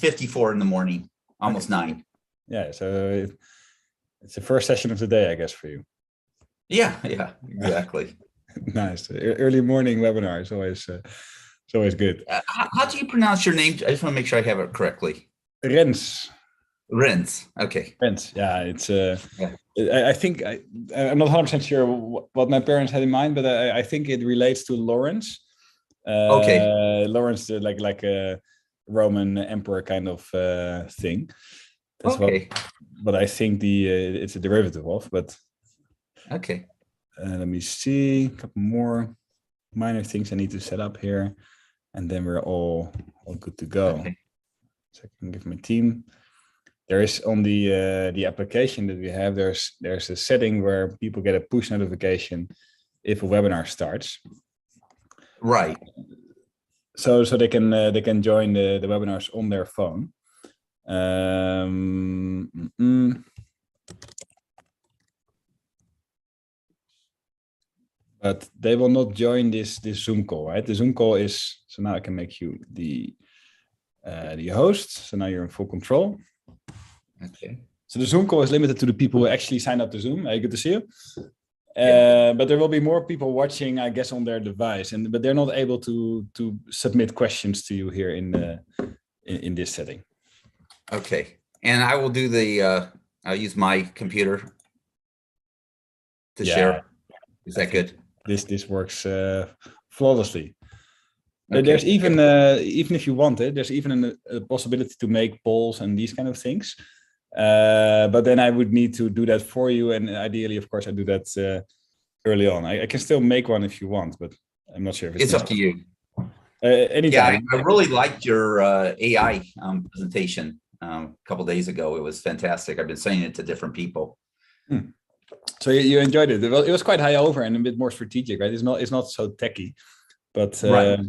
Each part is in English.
8:54 in the morning, almost 9. Yeah, so it's the first session of the day, I guess, for you. Yeah, exactly. Nice. Early morning webinar is always good. How do you pronounce your name? I just want to make sure I have it correctly. Rens. Rens. Okay. Rens. Yeah, it's. I think I'm not 100% sure what my parents had in mind, but I think it relates to Lawrence. Okay. Lawrence, like a Roman emperor kind of thing. That's what I think it's a derivative of. But okay. Let me see, a couple more minor things I need to set up here, and then we're all good to go. Okay. So I can give my team. There is on the application that we have, there's a setting where people get a push notification if a webinar starts. Right. So they can join the webinars on their phone. But they will not join this Zoom call, right? The Zoom call is, so now I can make you the host. So now you're in full control. Okay. So the Zoom call is limited to the people who actually signed up to Zoom. Good to see you. But there will be more people watching, I guess, on their device, but they're not able to submit questions to you here in this setting. Okay, and I will do I'll use my computer to share. Is that good? This works flawlessly. Okay. There's even if you want it, there's even a possibility to make polls and these kind of things. But then I would need to do that for you, and ideally, of course, I do that early on. I can still make one if you want, but I'm not sure if it's up to you. Anytime. Yeah, I really liked your AI presentation a couple of days ago. It was fantastic. I've been saying it to different people. So you enjoyed it. It was quite high over and a bit more strategic, right? It's not so techy, but right.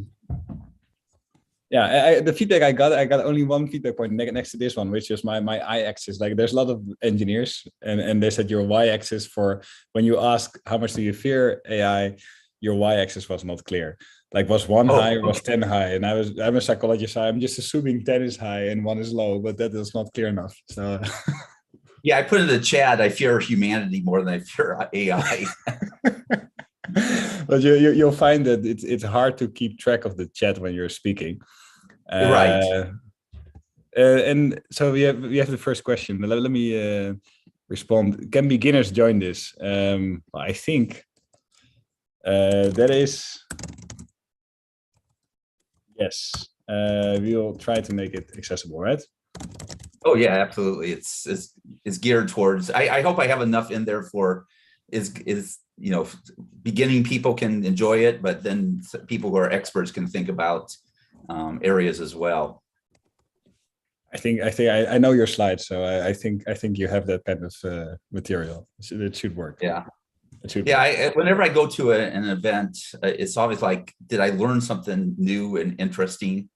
Yeah, the feedback I got only one feedback point next to this one, which is my y-axis. Like there's a lot of engineers and they said your y-axis for when you ask how much do you fear AI, your y-axis was not clear. Like was 1 high or was 10 high? And I'm a psychologist, so I'm just assuming 10 is high and 1 is low, but that is not clear enough. So yeah, I put in the chat, I fear humanity more than I fear AI. But you'll find that it's hard to keep track of the chat when you're speaking. Right. And so we have the first question. Let me respond. Can beginners join this? I think that is yes. We'll try to make it accessible, right? Oh yeah, absolutely. It's geared towards. I hope I have enough in there for is beginning people can enjoy it, but then people who are experts can think about areas as well. I know your slides, so I think you have that kind of material. It should work. Yeah. Yeah. Whenever I go to an event, it's always like, did I learn something new and interesting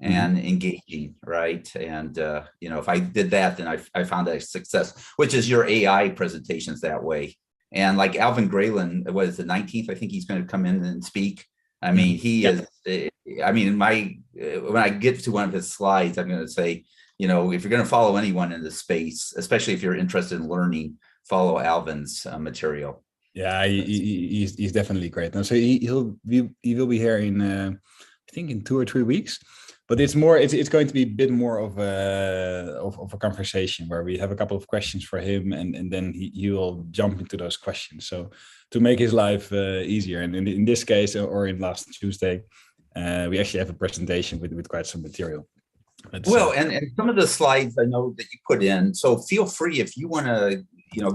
and engaging, right? And if I did that, then I found that a success, which is your AI presentations that way. And like Alvin Grayland, what is the 19th? I think he's going to come in and speak. I mean, he is. I mean, when I get to one of his slides, I'm going to say, if you're going to follow anyone in this space, especially if you're interested in learning, follow Alvin's material. Yeah, he's definitely great. And so he will be here in I think in 2 or 3 weeks. But it's going to be a bit more of a conversation where we have a couple of questions for him, and then he will jump into those questions. So to make his life easier, and in this case, or in last Tuesday, we actually have a presentation with quite some material. Well, and some of the slides I know that you put in. So feel free if you want to,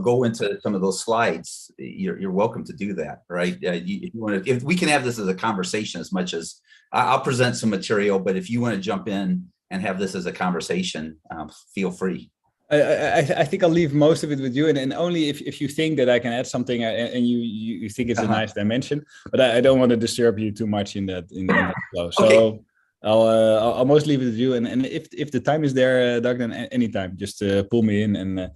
go into some of those slides. You're welcome to do that, right? If we can have this as a conversation as much as I'll present some material, but if you want to jump in and have this as a conversation, feel free. I think I'll leave most of it with you, and only if you think that I can add something and you think it's a nice dimension, but I don't want to disturb you too much in that flow. So okay. I'll mostly leave it with you, and if the time is there, Doug, then anytime, just pull me in. And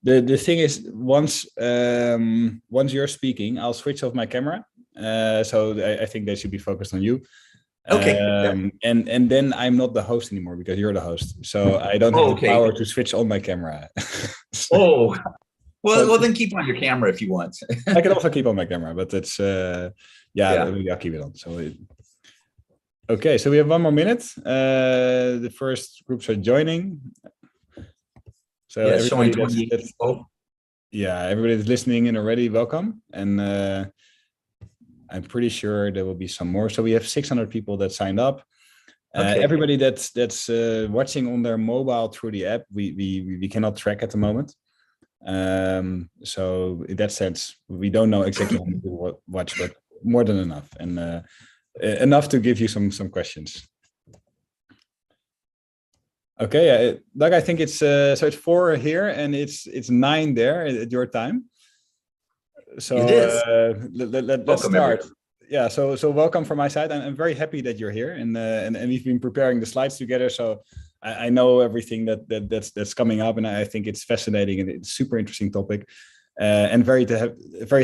the thing is, once you're speaking, I'll switch off my camera, so I think they should be focused on you. Okay. And then I'm not the host anymore because you're the host. So I don't have the Okay. power to switch on my camera. Oh, So well, then keep on your camera if you want. I can also keep on my camera, but it's Yeah. maybe I'll keep it on. Okay, so we have 1 more minute. The first groups are joining. So Yeah, everybody showing 28 people. everybody that's listening in already, welcome. And I'm pretty sure there will be some more. So we have 600 people that signed up. Okay. Everybody that's watching on their mobile through the app, we cannot track at the moment. So in that sense, we don't know exactly how many people watch, but more than enough, and enough to give you some questions. Okay, Doug, I think it's so it's 4 here and it's 9 there at your time. So It is. let's start. Yeah, so welcome from my side. I'm very happy that you're here, and we've been preparing the slides together. So I know everything that's coming up, and I think it's fascinating and it's a super interesting topic. And very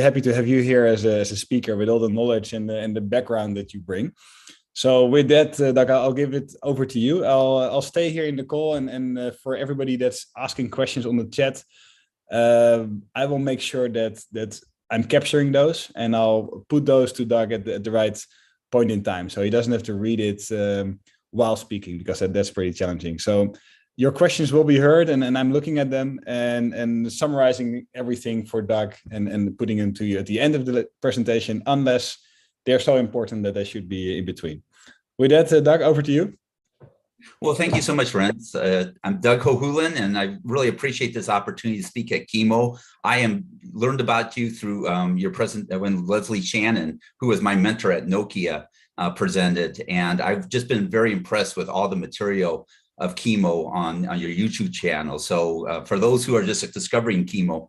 happy to have you here as a speaker with all the knowledge and the background that you bring. So with that, Doug, I'll give it over to you. I'll stay here in the call, and for everybody that's asking questions on the chat, I will make sure that I'm capturing those, and I'll put those to Doug at the right point in time, so he doesn't have to read it while speaking, because that's pretty challenging. So your questions will be heard, and I'm looking at them and summarizing everything for Doug and putting them to you at the end of the presentation, unless they're so important that they should be in between. With that, Doug, over to you. Well, thank you so much, Rens. I'm Doug Hohulin, and I really appreciate this opportunity to speak at Chemo. I learned about you through your when Leslie Shannon, who was my mentor at Nokia, presented, and I've just been very impressed with all the material of Chemo on your YouTube channel. So for those who are just discovering Chemo,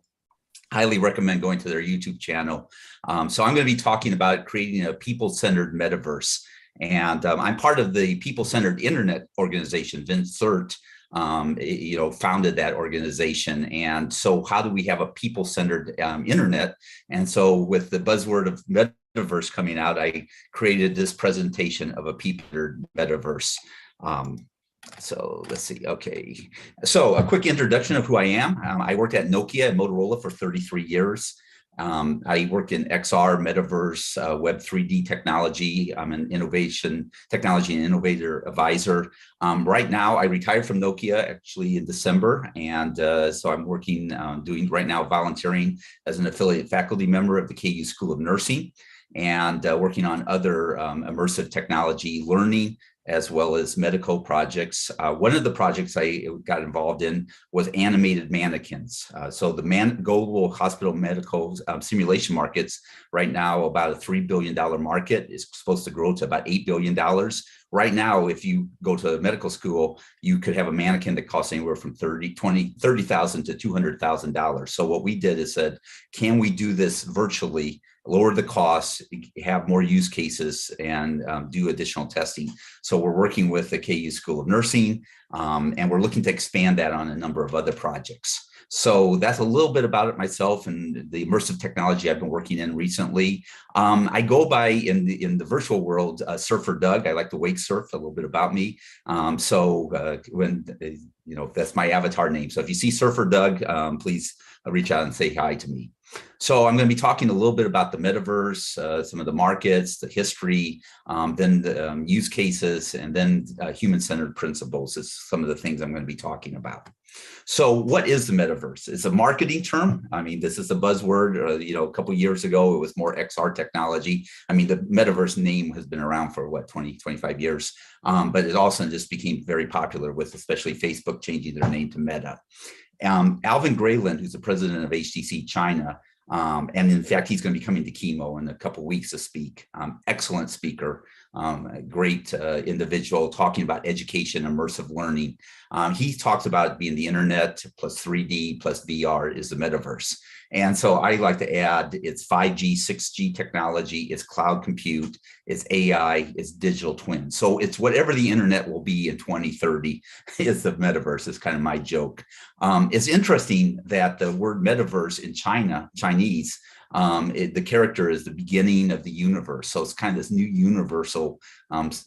highly recommend going to their YouTube channel. So I'm going to be talking about creating a people-centered metaverse. And I'm part of the People-Centered Internet organization. Vince Thurt, founded that organization. And so how do we have a people-centered internet? And so with the buzzword of metaverse coming out, I created this presentation of a people-centered metaverse. So let's see. Okay. So a quick introduction of who I am. I worked at Nokia and Motorola for 33 years. I worked in XR, Metaverse, Web3 technology. I'm an innovation technology and innovator advisor. Right now, I retired from Nokia actually in December. And so I'm working, doing right now volunteering as an affiliate faculty member of the KU School of Nursing, and working on other immersive technology learning, as well as medical projects. One of the projects I got involved in was animated mannequins. So the global hospital medical simulation markets right now, about a $3 billion market, is supposed to grow to about $8 billion. Right now, if you go to a medical school, you could have a mannequin that costs anywhere from $30,000 to $200,000. So what we did is said, can we do this virtually, lower the costs, have more use cases, and do additional testing? So we're working with the KU School of Nursing, and we're looking to expand that on a number of other projects. So that's a little bit about it myself and the immersive technology I've been working in recently. I go by in the virtual world, Surfer Doug. I like to wake surf. A little bit about me. That's my avatar name. So if you see Surfer Doug, please reach out and say hi to me. So I'm going to be talking a little bit about the metaverse, some of the markets, the history, then the use cases, and then human-centered principles is some of the things I'm going to be talking about. So what is the metaverse? It's a marketing term. I mean, this is a buzzword. A couple of years ago, it was more XR technology. I mean, the metaverse name has been around for 20, 25 years, but it also just became very popular with especially Facebook changing their name to Meta. Alvin Grayland, who's the president of HTC China, and in fact, he's going to be coming to Chemo in a couple of weeks to speak. Excellent speaker, a great individual talking about education, immersive learning. He talks about it being the internet plus 3D plus VR is the metaverse. And so I like to add it's 5G, 6G technology, it's cloud compute, it's AI, it's digital twin. So it's whatever the internet will be in 2030 is the metaverse, is kind of my joke. It's interesting that the word metaverse in Chinese the character is the beginning of the universe. So it's kind of this new universal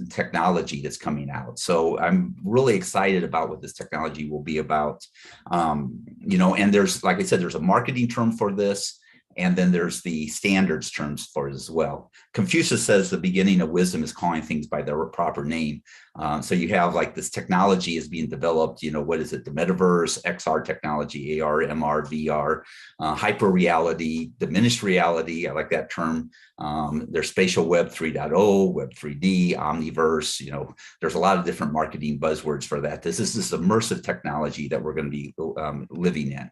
technology that's coming out. So I'm really excited about what this technology will be about. And there's, like I said, there's a marketing term for this. And then there's the standards terms for it as well. Confucius says the beginning of wisdom is calling things by their proper name. So you have like this technology is being developed, what is it? The metaverse, XR technology, AR, MR, VR, hyper reality, diminished reality. I like that term. There's spatial web 3.0, web 3D, omniverse. There's a lot of different marketing buzzwords for that. This is this immersive technology that we're going to be living in.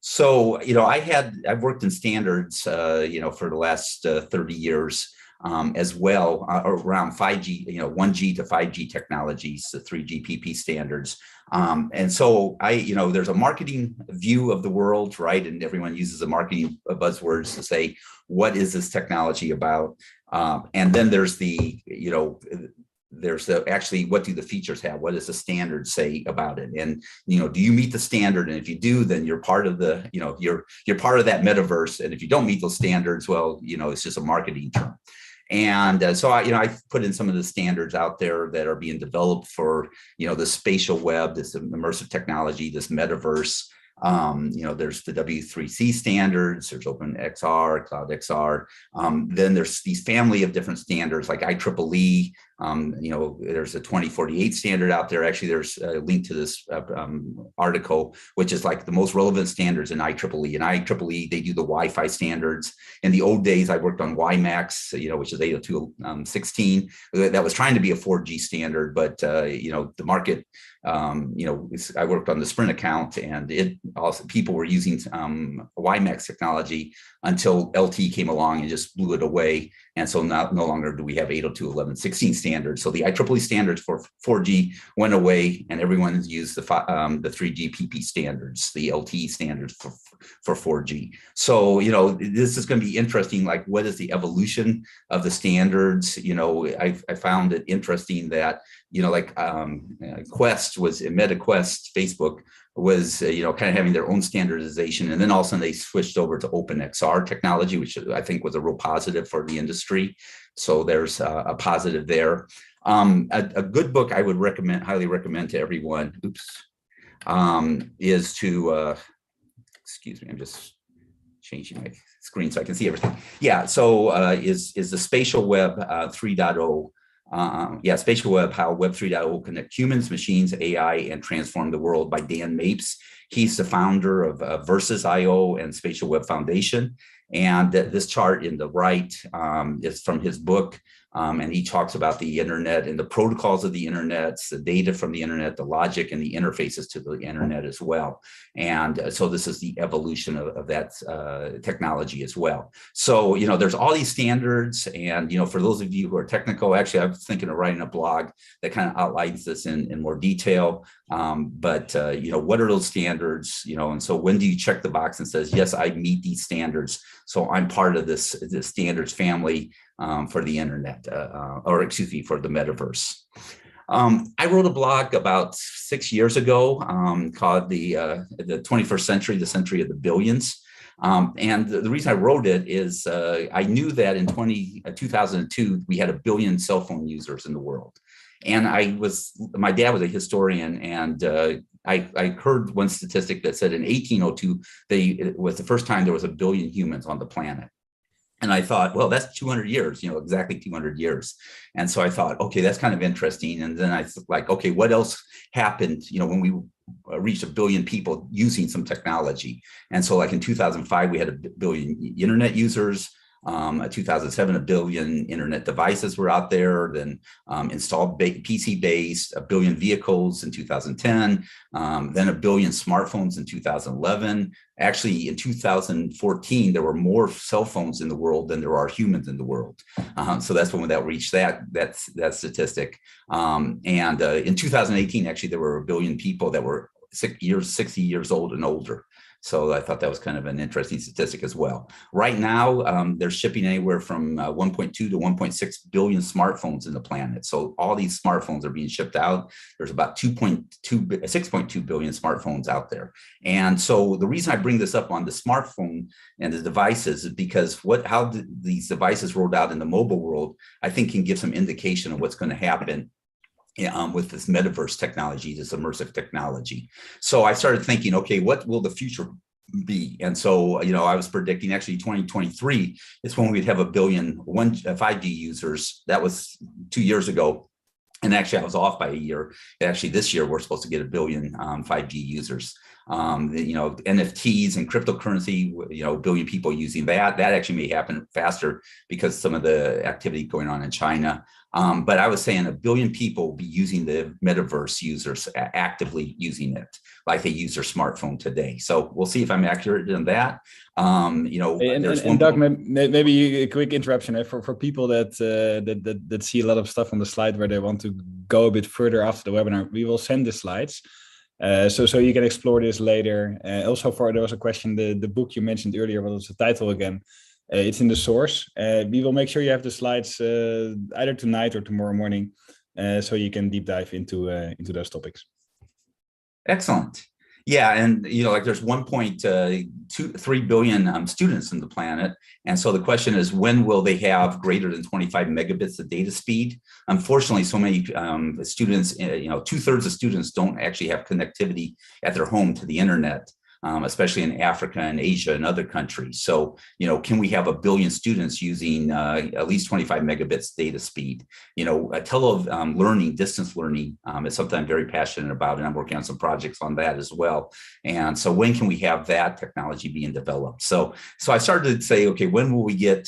So, I've worked in standards, for the last 30 years as well, around 5G, 1G to 5G technologies, the 3GPP standards. And so there's a marketing view of the world, right? And everyone uses the marketing buzzwords to say, what is this technology about? And then there's actually, what do the features have? What does the standard say about it? And, do you meet the standard? And if you do, then you're part of the, you're part of that metaverse. And if you don't meet those standards, well, it's just a marketing term. And so I put in some of the standards out there that are being developed for, the spatial web, this immersive technology, this metaverse. There's the W3C standards, there's OpenXR, Cloud XR. Then there's these family of different standards like IEEE. There's a 2048 standard out there. Actually, there's a link to this article, which is like the most relevant standards in IEEE. In IEEE, they do the Wi-Fi standards. In the old days, I worked on WiMAX, which is 802.16. That was trying to be a 4G standard, but the market, I worked on the Sprint account, and it also people were using WiMAX technology until LTE came along and just blew it away. And so no longer do we have 802.11.16 standards. So the IEEE standards for 4G went away, and everyone's used the 3GPP standards, the LTE standards for 4G. So, this is going to be interesting. Like, what is the evolution of the standards? I found it interesting that, Quest was MetaQuest, Facebook was, kind of having their own standardization. And then all of a sudden they switched over to OpenXR technology, which I think was a real positive for the industry. So there's a positive there. A good book I would highly recommend to everyone, is to, excuse me, I'm just changing my screen so I can see everything. Yeah, so is the Spatial Web 3.0. Spatial Web, How Web 3.0 will connect humans, machines, AI, and transform the world, by Dan Mapes. He's the founder of Versus.io and Spatial Web Foundation. And this chart in the right is from his book. And he talks about the internet and the protocols of the internet, the data from the internet, the logic and the interfaces to the internet as well. And so this is the evolution of that technology as well. So, there's all these standards. And, for those of you who are technical, actually, I was thinking of writing a blog that kind of outlines this in more detail. But what are those standards? And so when do you check the box and says, yes, I meet these standards, so I'm part of this standards family for the internet, for the metaverse. I wrote a blog about 6 years ago called the 21st Century, the Century of the Billions. And the reason I wrote it is I knew that in 2002, we had 1 billion cell phone users in the world. And my dad was a historian, and I heard one statistic that said in 1802, it was the first time there was 1 billion humans on the planet. And I thought, well, that's 200 years, exactly 200 years. And so I thought, okay, that's kind of interesting. And then I like, okay, what else happened, when we reached 1 billion people using some technology? And so like in 2005, we had 1 billion internet users. 2007, 1 billion internet devices were out there, then installed PC-based, 1 billion vehicles in 2010, then 1 billion smartphones in 2011. Actually, in 2014, there were more cell phones in the world than there are humans in the world. So that's when that reached that statistic. And in 2018, actually, there were 1 billion people that were 60 years old and older. So I thought that was kind of an interesting statistic as well. Right now, they're shipping anywhere from 1.2 to 1.6 billion smartphones in the planet. So all these smartphones are being shipped out. There's about 6.2 billion smartphones out there. And so the reason I bring this up on the smartphone and the devices is because how these devices rolled out in the mobile world, I think can give some indication of what's going to happen with this metaverse technology, this immersive technology. So I started thinking, okay, what will the future be? And so, I was predicting actually 2023 is when we'd have 1 billion 5G users. That was 2 years ago. And actually, I was off by a year. Actually, this year, we're supposed to get 1 billion 5G users. NFTs and cryptocurrency, 1 billion people using that. That actually may happen faster because some of the activity going on in China. But I was saying 1 billion people will be using the metaverse, users actively using it like they use their smartphone today. So we'll see if I'm accurate in that. And Doug, maybe a quick interruption for people that see a lot of stuff on the slide where they want to go a bit further after the webinar. We will send the slides. So you can explore this later. Also, there was a question, the book you mentioned earlier, what was the title again? It's in the source. We will make sure you have the slides either tonight or tomorrow morning, so you can deep dive into those topics. Excellent. Yeah, and there's 1.23 billion students in the planet, and so the question is, when will they have greater than 25 megabits of data speed? Unfortunately, so many students, 2/3 of students don't actually have connectivity at their home to the internet. Especially in Africa and Asia and other countries. So, can we have 1 billion students using at least 25 megabits data speed? Learning, distance learning is something I'm very passionate about, and I'm working on some projects on that as well. And so when can we have that technology being developed? So I started to say, okay, when will we get,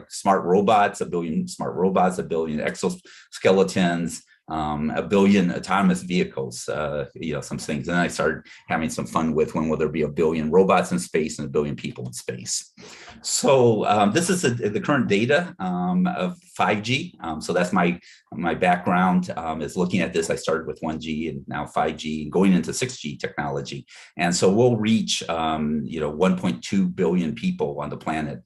smart robots, 1 billion smart robots, 1 billion exoskeletons, 1 billion autonomous vehicles, some things. And I started having some fun with when will there be 1 billion robots in space and 1 billion people in space. So this is the current data of 5G. So that's my background is looking at this. I started with 1G and now 5G, going into 6G technology. And so we'll reach, 1.2 billion people on the planet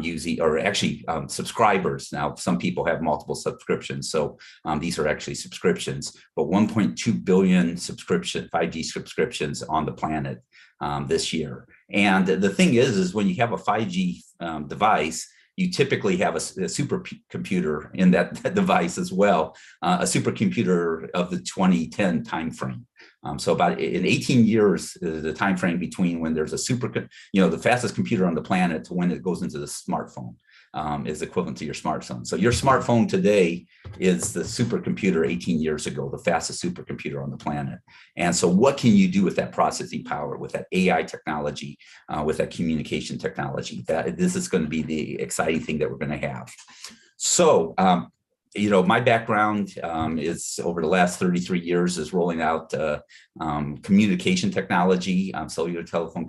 using, or actually subscribers. Now, some people have multiple subscriptions. So these are actually subscriptions, but 1.2 billion 5G subscriptions on the planet this year. And the thing is when you have a 5G device, you typically have a supercomputer in that device as well, a supercomputer of the 2010 timeframe. So about in 18 years, the time frame between when there's the fastest computer on the planet to when it goes into the smartphone is equivalent to your smartphone. So your smartphone today is the supercomputer 18 years ago, the fastest supercomputer on the planet. And so what can you do with that processing power, with that AI technology, with that communication technology? This is going to be the exciting thing that we're going to have. So, my background is over the last 33 years is rolling out communication technology, cellular telephone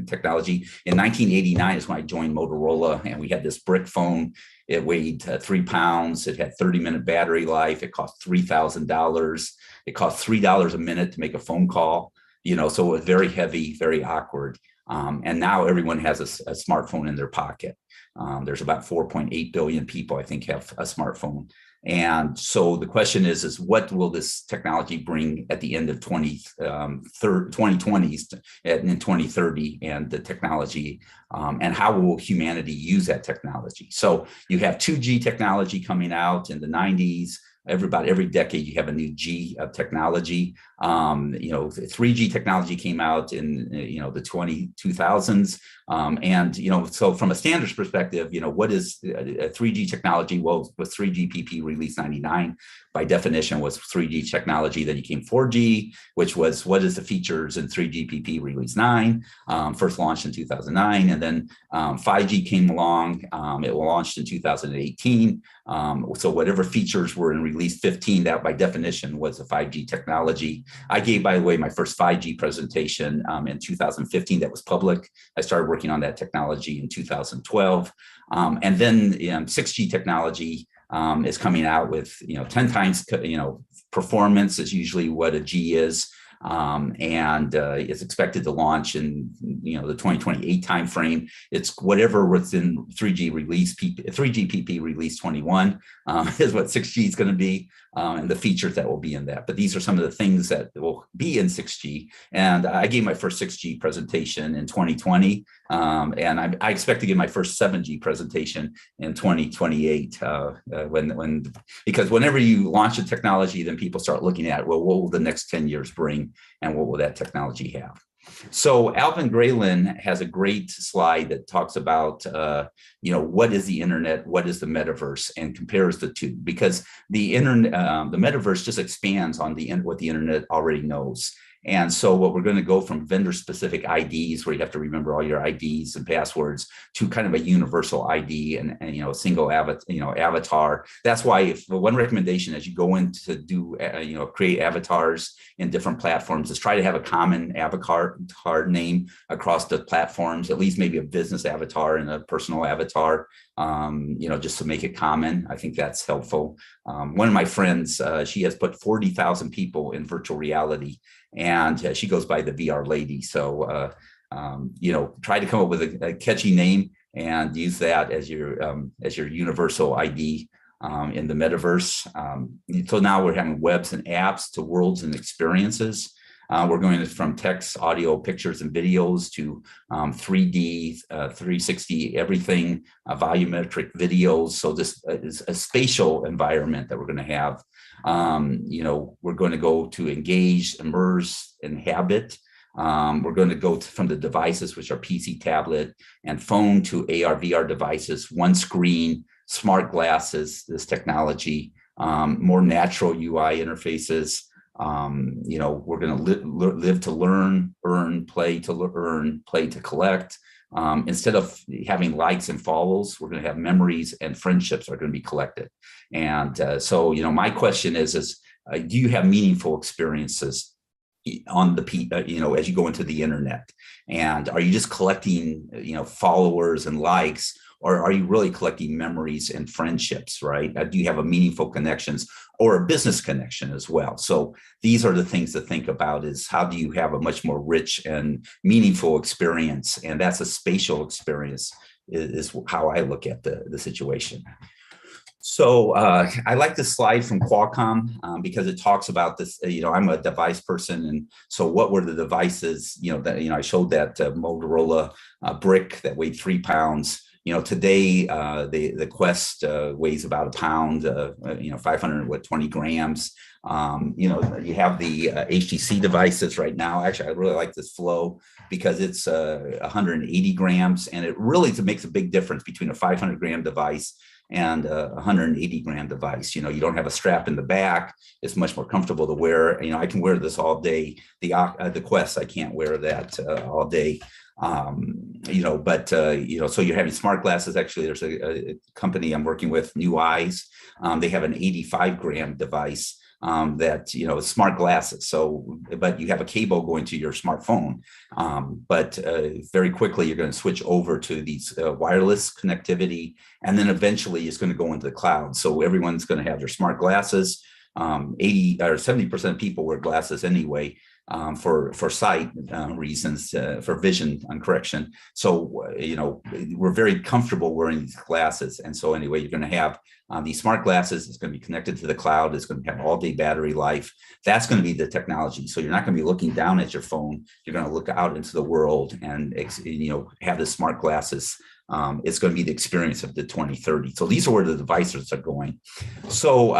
technology. In 1989 is when I joined Motorola, and we had this brick phone. It weighed 3 pounds. It had 30-minute battery life. It cost $3,000. It cost $3 a minute to make a phone call. So it was very heavy, very awkward. And now everyone has a smartphone in their pocket. There's about 4.8 billion people, I think, have a smartphone. And so the question is what will this technology bring at the end of 2020s and in 2030 and the technology, and how will humanity use that technology? So you have 2G technology coming out in the 90s. Every decade you have a new G of technology. 3G technology came out in the 2000s. So from a standards perspective, what is 3G technology? Well, was 3GPP released 99 by definition was 3G technology. Then came 4G, which was what is the features in 3GPP release 9, first launched in 2009, and then 5G came along. It launched in 2018. So whatever features were in release 15, that by definition was a 5G technology. I gave, by the way, my first 5G presentation in 2015 that was public. I started working on that technology in 2012. And then 6G technology is coming out with 10 times performance is usually what a G is. and it's expected to launch in the 2028 timeframe. It's whatever within 3GPP release 21 is what 6G is going to be, and the features that will be in that. But these are some of the things that will be in 6G. And I gave my first 6G presentation in 2020, and I expect to give my first 7G presentation in 2028. Because whenever you launch a technology, then people start looking at, well, what will the next 10 years bring, and what will that technology have? So Alvin Graylin has a great slide that talks about, what is the internet, what is the metaverse, and compares the two, because the internet, the metaverse just expands on what the internet already knows. And so what we're going to go from vendor-specific IDs, where you have to remember all your IDs and passwords, to kind of a universal ID and a single avatar. That's why one recommendation as you go in to do create avatars in different platforms is try to have a common avatar name across the platforms, at least maybe a business avatar and a personal avatar. Just to make it common. I think that's helpful. One of my friends, she has put 40,000 people in virtual reality, and she goes by the VR lady. So, try to come up with a catchy name and use that as your universal ID in the metaverse. So now we're having webs and apps to worlds and experiences. We're going from text, audio, pictures, and videos to 3D, 360, everything, volumetric videos. So this is a spatial environment that we're going to have. We're going to go to engage, immerse, inhabit. We're going to go from the devices, which are PC, tablet, and phone, to ARVR devices, one screen, smart glasses, this technology, more natural UI interfaces. We're going to live to learn, earn, play to earn, play to collect. Instead of having likes and follows, we're going to have memories, and friendships are going to be collected. And so, my question is do you have meaningful experiences on the, as you go into the internet? And are you just collecting, followers and likes, or are you really collecting memories and friendships, right? Do you have a meaningful connections or a business connection as well? So these are the things to think about, is how do you have a much more rich and meaningful experience? And that's a spatial experience is how I look at the situation. So I like this slide from Qualcomm because it talks about this, I'm a device person. And so what were the devices, that, I showed that Motorola brick that weighed 3 pounds. Today the Quest weighs about a pound, 520 grams. You have the HTC devices right now. Actually, I really like this Flow because it's 180 grams, and it really makes a big difference between a 500-gram device and a 180-gram device. You don't have a strap in the back. It's much more comfortable to wear. I can wear this all day. The Quest, I can't wear that all day. So you're having smart glasses. Actually, there's a company I'm working with, New Eyes. They have an 85-gram device that, smart glasses. So, but you have a cable going to your smartphone. But very quickly, you're going to switch over to these wireless connectivity. And then eventually it's going to go into the cloud. So everyone's going to have their smart glasses. 80 or 70% of people wear glasses anyway. For sight reasons, for vision correction. So, we're very comfortable wearing these glasses. And so anyway, you're going to have these smart glasses. It's going to be connected to the cloud. It's going to have all day battery life. That's going to be the technology. So you're not going to be looking down at your phone. You're going to look out into the world and, have the smart glasses. It's going to be the experience of the 2030. So these are where the devices are going. So,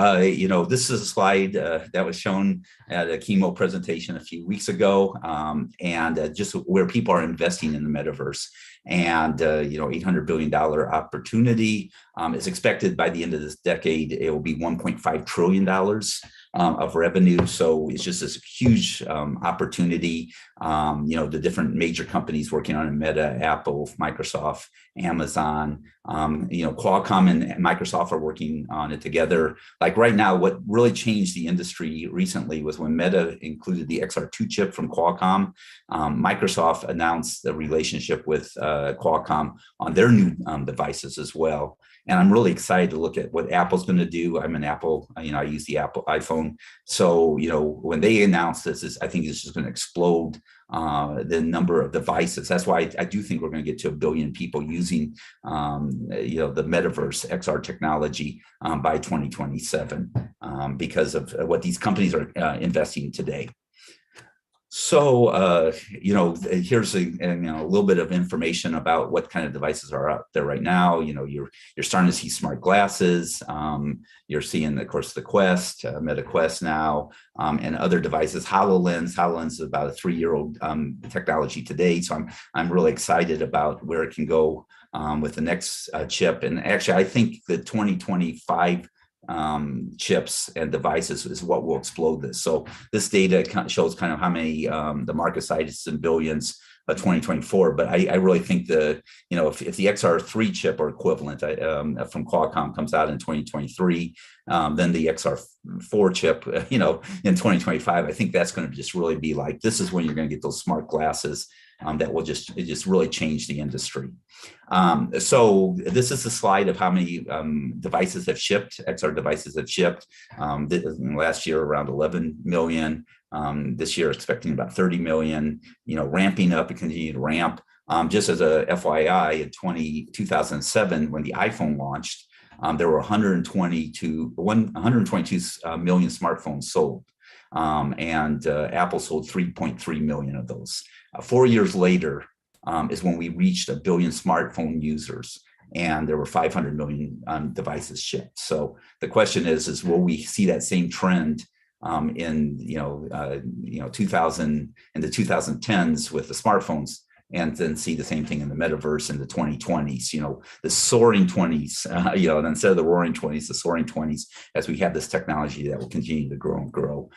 this is a slide that was shown at a chemo presentation a few weeks ago, and just where people are investing in the metaverse. And, $800 billion opportunity is expected by the end of this decade. It will be $1.5 trillion of revenue. So it's just this huge opportunity. The different major companies working on it, Meta, Apple, Microsoft, Amazon, Qualcomm and Microsoft are working on it together. Like right now, what really changed the industry recently was when Meta included the XR2 chip from Qualcomm. Microsoft announced the relationship with Qualcomm on their new devices as well. And I'm really excited to look at what Apple's going to do. I'm an Apple, I use the Apple iPhone. So, when they announce this, I think it's just going to explode the number of devices. That's why I do think we're going to get to 1 billion people using, the metaverse XR technology by 2027 because of what these companies are investing today. So, here's a little bit of information about what kind of devices are out there right now. You're starting to see smart glasses. You're seeing, of course, the Quest, Meta Quest now, and other devices. HoloLens is about a 3-year-old technology today. So I'm really excited about where it can go with the next chip. And actually, I think the 2025 chips and devices is what will explode this. So this data shows kind of how many the market size is in billions by 2024. But I really think if the XR3 chip or equivalent from Qualcomm comes out in 2023, then the XR4 chip, in 2025, I think that's going to just really be like, this is when you're going to get those smart glasses that will just really change the industry. So this is a slide of how many devices have shipped, XR devices have shipped. Last year, around 11 million. This year, expecting about 30 million, ramping up and continue to ramp. Just as a FYI, in 2007, when the iPhone launched, there were 122 million smartphones sold. And Apple sold 3.3 million of those. 4 years later is when we reached 1 billion smartphone users, and there were 500 million devices shipped. So the question is will we see that same trend in 2000 and the 2010s with the smartphones, and then see the same thing in the metaverse in the 2020s, the soaring 20s, and instead of the roaring 20s, the soaring 20s, as we have this technology that will continue to grow and grow.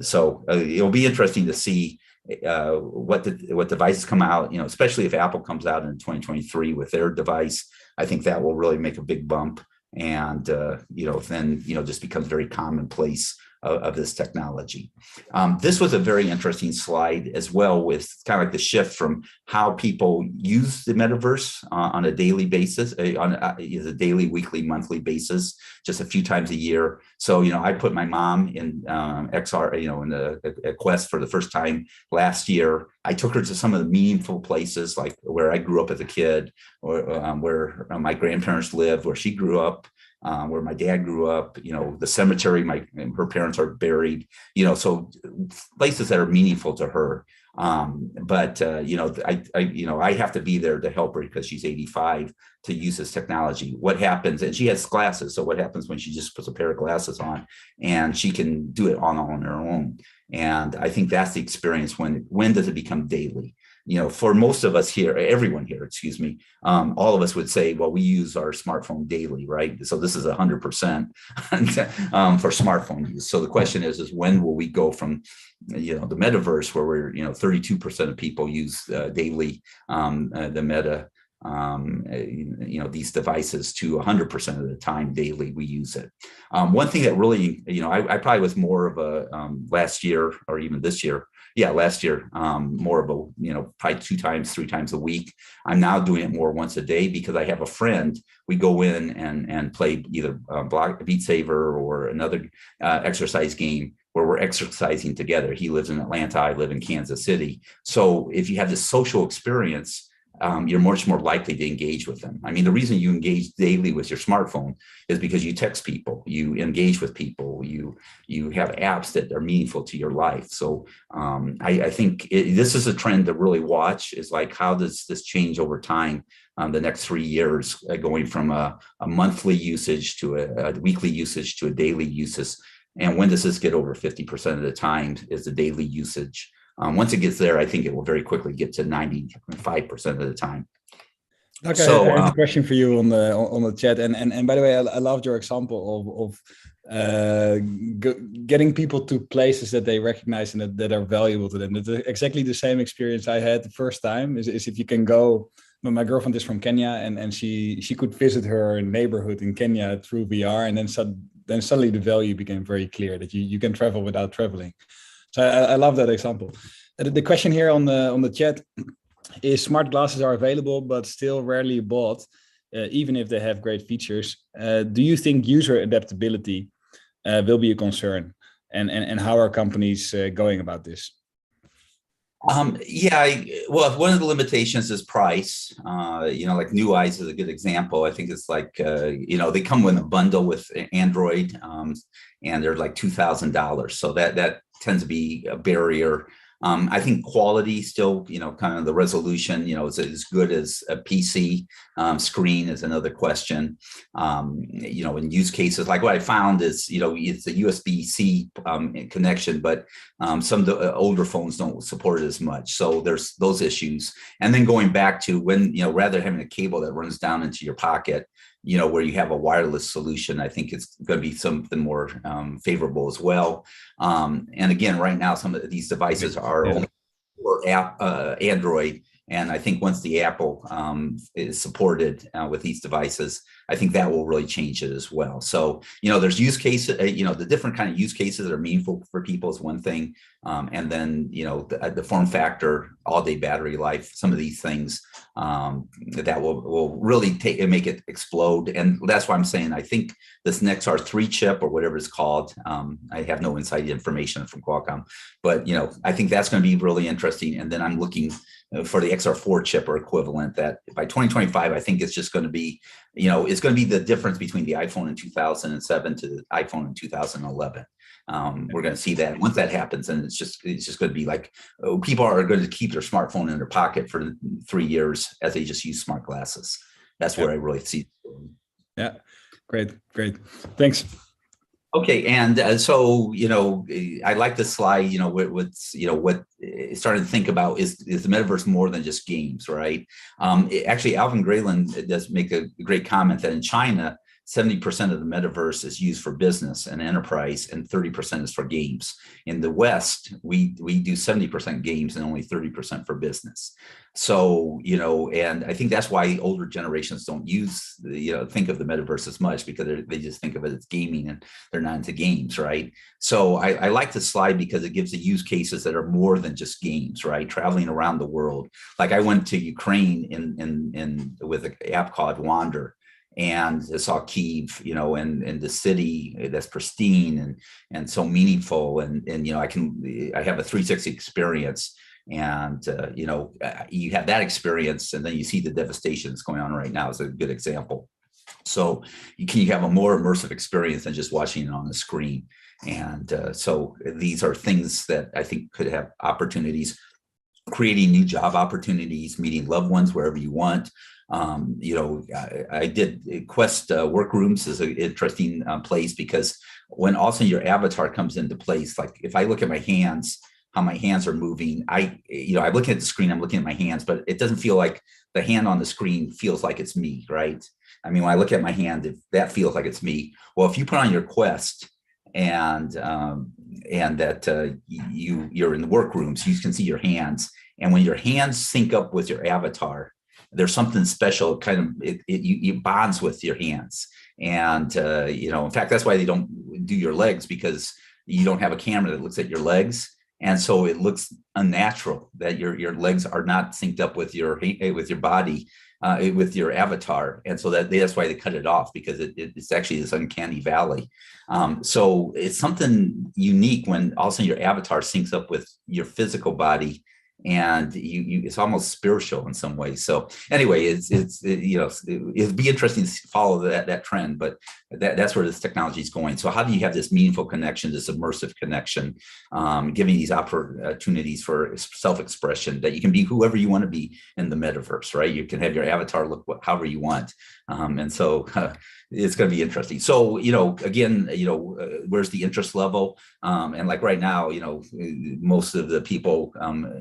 So it'll be interesting to see what devices come out, especially if Apple comes out in 2023 with their device. I think that will really make a big bump, and then just becomes very commonplace of this technology. This was a very interesting slide as well, with kind of like the shift from how people use the metaverse on a daily basis, on a daily, weekly, monthly basis, just a few times a year. So, I put my mom in XR, in a Quest for the first time last year. I took her to some of the meaningful places, like where I grew up as a kid, or where my grandparents lived, where she grew up, where my dad grew up, the cemetery her parents are buried, so places that are meaningful to her. But I have to be there to help her because she's 85 to use this technology. What happens, and she has glasses, so what happens when she just puts a pair of glasses on and she can do it on her own? And I think that's the experience. When does it become daily? For most of us here, everyone here, excuse me, all of us would say, well, we use our smartphone daily, right? So this is 100% for smartphone use. So the question is when will we go from, the metaverse, where we're, 32% of people use daily the meta, these devices, to 100% of the time daily we use it. One thing that really, I probably was more of a last year, or even this year. Yeah, last year, more of a, probably 2 times, 3 times a week. I'm now doing it more once a day because I have a friend. We go in and play either Beat Saber or another exercise game where we're exercising together. He lives in Atlanta, I live in Kansas City. So if you have this social experience, you're much more likely to engage with them. I mean, the reason you engage daily with your smartphone is because you text people, you engage with people, you have apps that are meaningful to your life. So I think this is a trend to really watch, is like, how does this change over time? The next 3 years, going from a monthly usage to a weekly usage to a daily usage. And when does this get over 50% of the time is the daily usage? Once it gets there, I think it will very quickly get to 95% of the time. Okay, so I have a question for you on the chat, and by the way, I loved your example of getting people to places that they recognize and that are valuable to them. That's exactly the same experience I had the first time. Is if you can go. My girlfriend is from Kenya, and she could visit her neighborhood in Kenya through VR, and then suddenly the value became very clear that you can travel without traveling. So I love that example. The question here on the chat is: smart glasses are available, but still rarely bought. even if they have great features. Do you think user adaptability will be a concern? And how are companies going about this? Yeah, well, one of the limitations is price. Like New Eyes is a good example. I think it's like, they come with a bundle with Android, and they're like $2,000. So that tends to be a barrier. I think quality still, kind of the resolution, is as good as a PC. Screen is another question. In use cases, like what I found is, it's a USB-C connection, but some of the older phones don't support it as much. So there's those issues. And then going back to when, rather having a cable that runs down into your pocket, where you have a wireless solution, I think it's going to be something more favorable as well. And again, right now, some of these devices are only for Android. And I think once the Apple is supported with these devices, I think that will really change it as well. So, there's use cases, the different kind of use cases that are meaningful for people is one thing. And then, the form factor, all day battery life, some of these things that will really make it explode. And that's why I'm saying, I think this next R3 chip or whatever it's called, I have no inside information from Qualcomm, but, I think that's going to be really interesting. And then I'm looking for the XR4 chip or equivalent that by 2025, I think it's just going to be, it's going to be the difference between the iPhone in 2007 to the iPhone in 2011. We're going to see that. Once that happens, and it's just going to be like people are going to keep their smartphone in their pocket for 3 years as they just use smart glasses. That's where I really see. Yeah, great. Thanks. Okay, and so I like this slide. What starting to think about is the metaverse more than just games, right? Actually, Alvin Grayland does make a great comment that in China, 70% of the metaverse is used for business and enterprise, and 30% is for games. In the West, we do 70% games and only 30% for business. So, and I think that's why older generations don't think of the metaverse as much, because they just think of it as gaming and they're not into games, right? So I like this slide because it gives the use cases that are more than just games, right? Traveling around the world. Like I went to Ukraine in with an app called Wander, and I saw Kyiv, and the city that's pristine and so meaningful, and I have a 360 experience, and you have that experience, and then you see the devastation that's going on right now is a good example. So you have a more immersive experience than just watching it on the screen, and so these are things that I think could have opportunities, creating new job opportunities, meeting loved ones wherever you want. I did Quest workrooms is an interesting place, because when also your avatar comes into place, like if I look at my hands, how my hands are moving, I'm looking at the screen, I'm looking at my hands, but it doesn't feel like the hand on the screen feels like it's me, right? I mean, when I look at my hand, if that feels like it's me. Well, if you put on your Quest and that you're in the workrooms, you can see your hands, and when your hands sync up with your avatar, there's something special, kind of it bonds with your hands. And in fact, that's why they don't do your legs, because you don't have a camera that looks at your legs, and so it looks unnatural that your legs are not synced up with your body, with your avatar. And so that's why they cut it off, because it's actually this uncanny valley. So it's something unique when all of a sudden your avatar syncs up with your physical body, and it's almost spiritual in some ways. So anyway, it'd be interesting to follow that trend, but that's where this technology is going. So how do you have this meaningful connection, this immersive connection, giving these opportunities for self-expression, that you can be whoever you want to be in the metaverse, right? You can have your avatar look however you want. And so it's going to be interesting. So, again, where's the interest level? And like right now, most of the people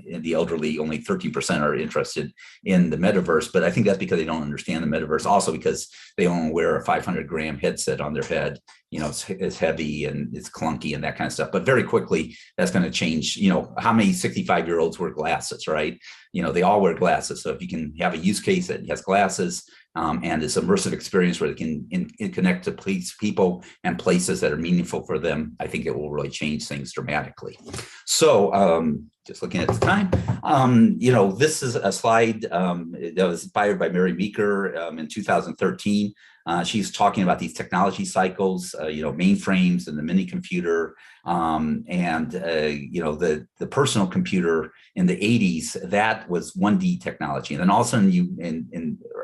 in the elderly, only 13% are interested in the metaverse. But I think that's because they don't understand the metaverse. Also because they only wear a 500-gram headset on their head. It's heavy and it's clunky and that kind of stuff. But very quickly, that's going to change. How many 65-year-olds wear glasses, right? They all wear glasses. So if you can have a use case that has glasses, and this immersive experience where they can connect to people and places that are meaningful for them, I think it will really change things dramatically. So just looking at the time, this is a slide that was inspired by Mary Meeker in 2013. She's talking about these technology cycles, mainframes and the mini computer, and the personal computer in the 80s. That was 1D technology, and then all of a sudden,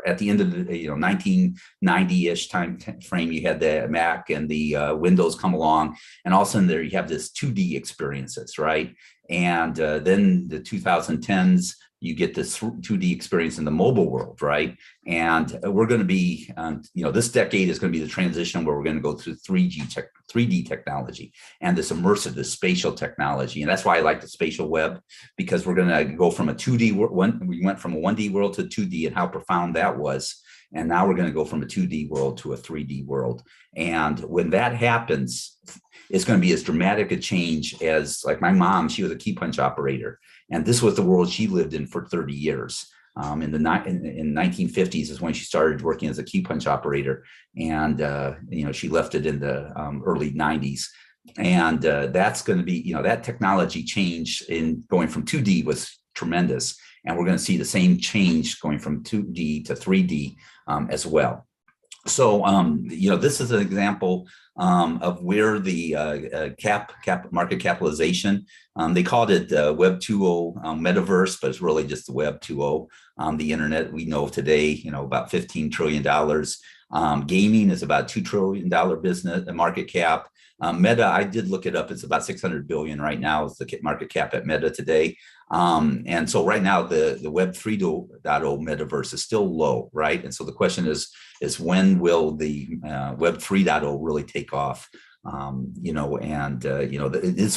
at the end of the 1990-ish time frame, you had the Mac and the Windows come along, and all of a sudden there you have this 2D experiences, right? And then the 2010s, you get this 2D experience in the mobile world, right? And we're going to be, this decade is going to be the transition where we're going to go through 3D technology and this immersive, this spatial technology. And that's why I like the spatial web, because we're going to go from a 2D world, we went from a 1D world to 2D and how profound that was. And now we're going to go from a 2D world to a 3D world. And when that happens, it's going to be as dramatic a change as, like, my mom, she was a key punch operator. And this was the world she lived in for 30 years. In 1950s is when she started working as a key punch operator. And, she left it in the early 90s. And that's going to be, that technology change in going from 2D was tremendous. And we're going to see the same change going from 2D to 3D as well. So, this is an example of where the market capitalization, they called it Web 2.0 Metaverse, but it's really just the Web 2.0. The internet we know today, about $15 trillion. Gaming is about $2 trillion business, market cap. Meta, I did look it up. It's about 600 billion right now is the market cap at Meta today. And so right now the Web 3.0 metaverse is still low, right? And so the question is when will the Web 3.0 really take off? This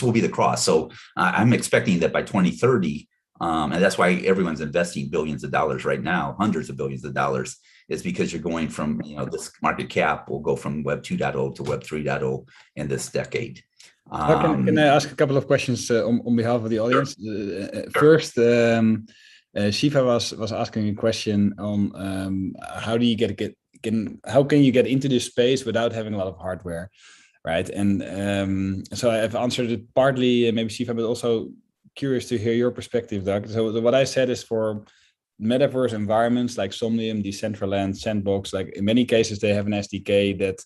will be the cross. So I'm expecting that by 2030, and that's why everyone's investing billions of dollars right now, hundreds of billions of dollars, is because you're going from, this market cap will go from Web 2.0 to Web 3.0 in this decade. Can I ask a couple of questions on behalf of the audience? Sure. First, Shiva was asking a question on how can you get into this space without having a lot of hardware, right? And so I've answered it partly, maybe Shiva, but also curious to hear your perspective, Doug. So what I said is for metaverse environments like Somnium, Decentraland, Sandbox, like in many cases, they have an SDK that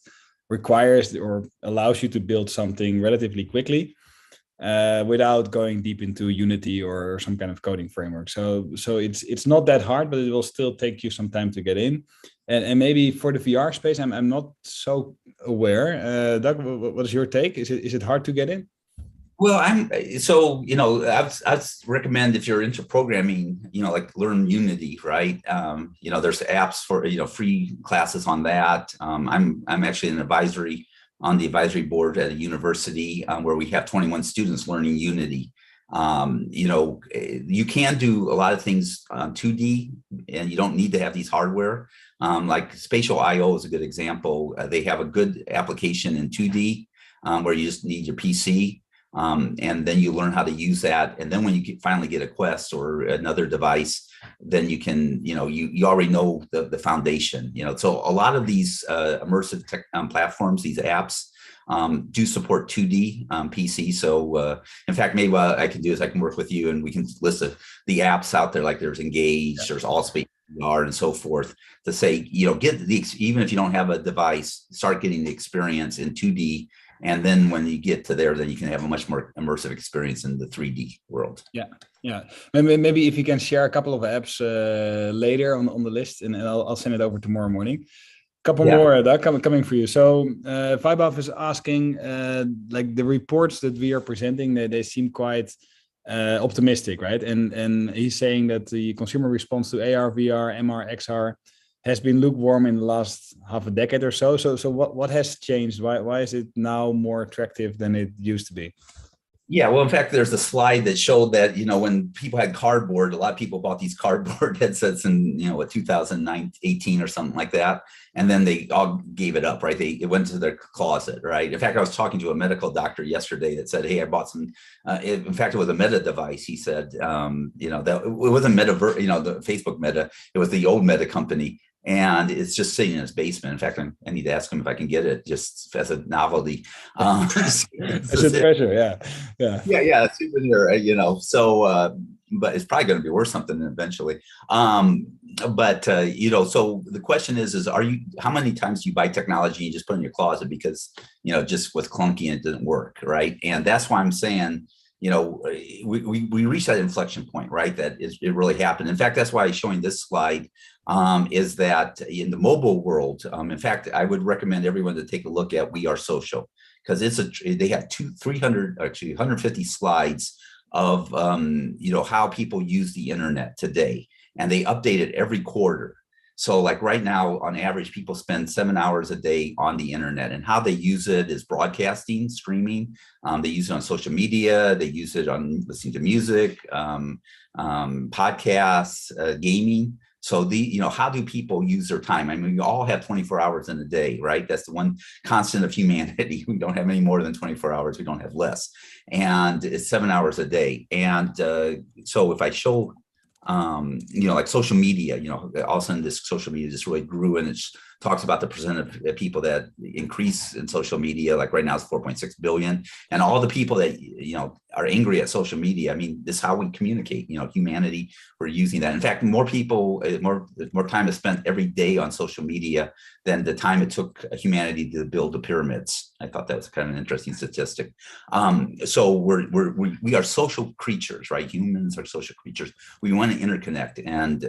requires or allows you to build something relatively quickly without going deep into Unity or some kind of coding framework. So it's not that hard, but it will still take you some time to get in. And maybe for the VR space, I'm not so aware. Doug, what is your take? Is it hard to get in? Well, I'd recommend if you're into programming, like learn Unity, right? There's apps for, free classes on that. I'm actually on the advisory board at a university where we have 21 students learning Unity. You can do a lot of things on 2D and you don't need to have these hardware. Like Spatial IO is a good example. They have a good application in 2D where you just need your PC. And then you learn how to use that. And then when you finally get a Quest or another device, then you can, you already know the foundation, So a lot of these immersive tech platforms, these apps do support 2D PC. So in fact, maybe what I can do is I can work with you and we can list the apps out there, like there's Engage, there's Allspace VR and so forth, to say, even if you don't have a device, start getting the experience in 2D. And then when you get to there, then you can have a much more immersive experience in the 3D world. Yeah. Maybe if you can share a couple of apps later on the list, and I'll send it over tomorrow morning. Couple more that coming for you. So Vaibhav is asking, like the reports that we are presenting, they seem quite optimistic, right? And he's saying that the consumer response to ARVR, MR, XR has been lukewarm in the last half a decade or so. So what has changed? Why is it now more attractive than it used to be? Yeah, well, in fact, there's a slide that showed that, when people had cardboard, a lot of people bought these cardboard headsets in, 2018 or something like that. And then they all gave it up, right? It went to their closet, right? In fact, I was talking to a medical doctor yesterday that said, hey, I bought some, in fact, it was a Meta device. He said, that it wasn't Metaverse, the Facebook Meta, it was the old Meta company. and it's just sitting in his basement. In fact, I need to ask him if I can get it just as a novelty. It's a treasure, yeah, a souvenir, so but it's probably going to be worth something eventually. But so the question is how many times do you buy technology and just put in your closet because just was clunky and it didn't work, right? And that's why I'm saying we reached that inflection point, right? It really happened. In fact, that's why I'm showing this slide, is that in the mobile world, in fact, I would recommend everyone to take a look at We Are Social, because they have 150 slides of how people use the internet today, and they update it every quarter. So like right now, on average, people spend 7 hours a day on the internet, and how they use it is broadcasting, streaming. They use it on social media. They use it on listening to music, podcasts, gaming. So how do people use their time? I mean, we all have 24 hours in a day, right? That's the one constant of humanity. We don't have any more than 24 hours. We don't have less. And it's 7 hours a day. And so if I show, like social media, all of a sudden this social media just really grew, and it talks about the percent of people that increase in social media. Like right now it's 4.6 billion. And all the people that, are angry at social media. I mean, this is how we communicate, humanity, we're using that. In fact, more people, more time is spent every day on social media than the time it took humanity to build the pyramids. I thought that was kind of an interesting statistic. So we are social creatures, right? Humans are social creatures. We want to interconnect. And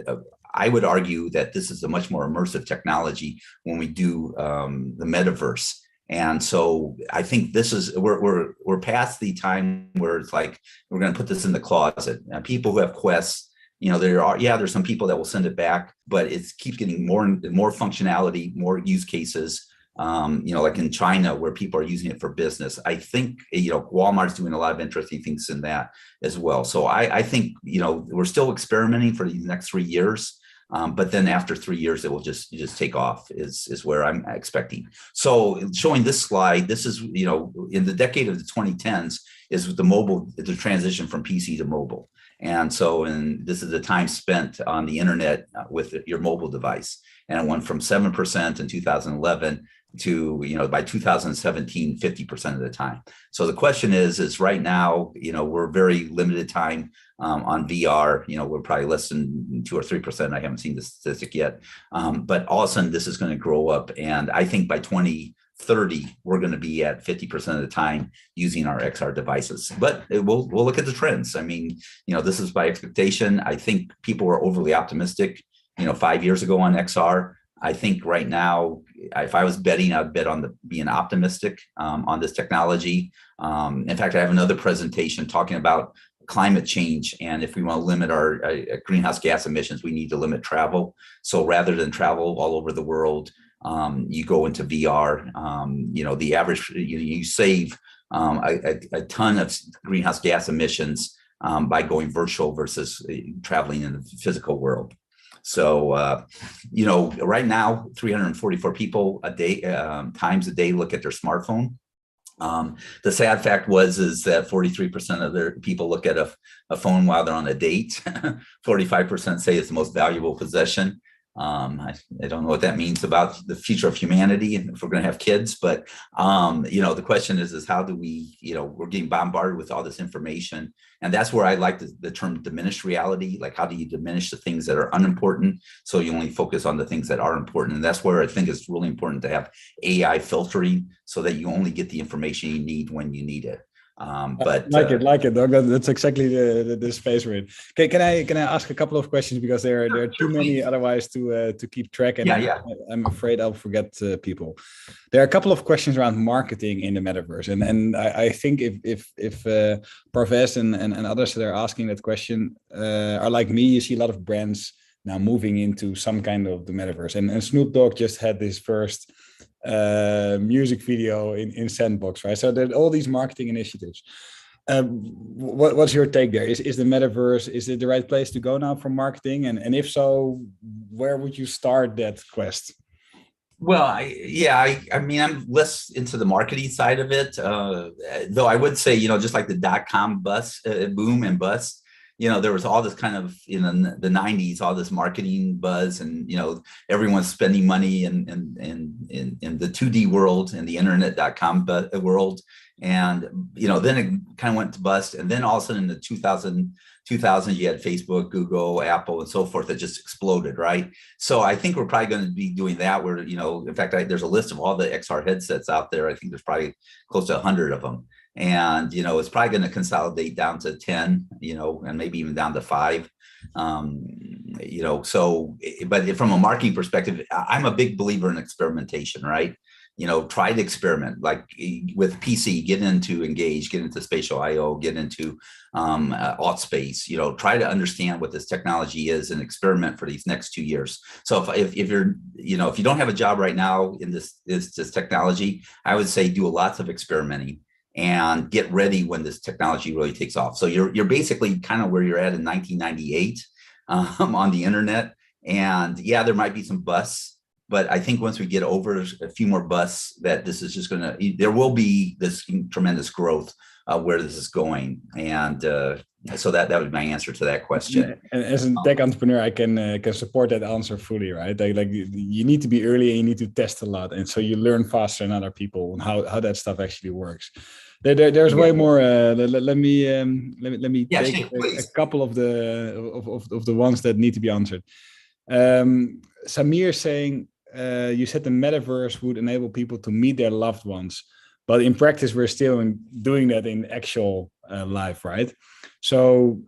I would argue that this is a much more immersive technology when we do the metaverse. And so I think we're past the time where it's like we're going to put this in the closet. And people who have Quests, there's some people that will send it back, but it keeps getting more and more functionality, more use cases. Like in China, where people are using it for business. I think Walmart's doing a lot of interesting things in that as well. So I think we're still experimenting for these next 3 years. But then after 3 years, it will just take off is where I'm expecting. So showing this slide, this is, in the decade of the 2010s is the transition from PC to mobile. And so, this is the time spent on the internet with your mobile device. And it went from 7% in 2011 to, by 2017, 50% of the time. So the question is right now, we're very limited time on VR. We're probably less than 2 or 3%. I haven't seen the statistic yet. But all of a sudden, this is going to grow up. And I think by 2030, we're going to be at 50% of the time using our XR devices. But we'll look at the trends. I mean, this is by expectation. I think people were overly optimistic, 5 years ago on XR. I think right now, if I was betting, I'd bet on being optimistic on this technology. In fact, I have another presentation talking about climate change, and if we want to limit our greenhouse gas emissions, we need to limit travel. So rather than travel all over the world, you go into VR. The average you save a ton of greenhouse gas emissions by going virtual versus traveling in the physical world. So, right now, 344 people times a day look at their smartphone. The sad fact is that 43% of their people look at a phone while they're on a date. 45% say it's the most valuable possession. I don't know what that means about the future of humanity and if we're going to have kids, but the question is how do we, we're getting bombarded with all this information, and that's where I like the term diminished reality. Like, how do you diminish the things that are unimportant so you only focus on the things that are important? And that's where I think it's really important to have AI filtering so that you only get the information you need when you need it. But like it. That's exactly the space we're in. Okay, can I ask a couple of questions, because there are too many otherwise to keep track, and I'm afraid I'll forget people. There are a couple of questions around marketing in the metaverse, and I think if Parvez and others that are asking that question are like me, you see a lot of brands now moving into some kind of the metaverse, and Snoop Dogg just had this first music video in Sandbox, right? So there's all these marketing initiatives. What's your take there? Is the metaverse, is it the right place to go now for marketing? And if so, where would you start that quest? Well, I mean, I'm less into the marketing side of it, though I would say, just like the .com boom and bust, there was all this kind of, in the 90s, all this marketing buzz, and, everyone's spending money in the 2D world and the internet.com world. And, then it kind of went to bust. And then all of a sudden in the 2000s, you had Facebook, Google, Apple, and so forth that just exploded, right? So I think we're probably going to be doing that where, in fact, there's a list of all the XR headsets out there. I think there's probably close to 100 of them. And, it's probably going to consolidate down to 10, and maybe even down to 5. So, but from a marketing perspective, I'm a big believer in experimentation, right? Try to experiment, like with PC, get into Engage, get into spatial IO, get into alt space, try to understand what this technology is and experiment for these next 2 years. So if you're, if you don't have a job right now in this technology, I would say do lots of experimenting and get ready when this technology really takes off. So you're basically kind of where you're at in 1998 on the internet. And yeah, there might be some busts, but I think once we get over a few more busts, that this is just there will be this tremendous growth where this is going. And so that was my answer to that question. And as a tech entrepreneur, I can support that answer fully, right? Like you need to be early and you need to test a lot. And so you learn faster than other people and how that stuff actually works. There's way more. Let me take a couple of the ones that need to be answered. Samir saying, you said the metaverse would enable people to meet their loved ones, but in practice, we're still doing that in actual life, right? So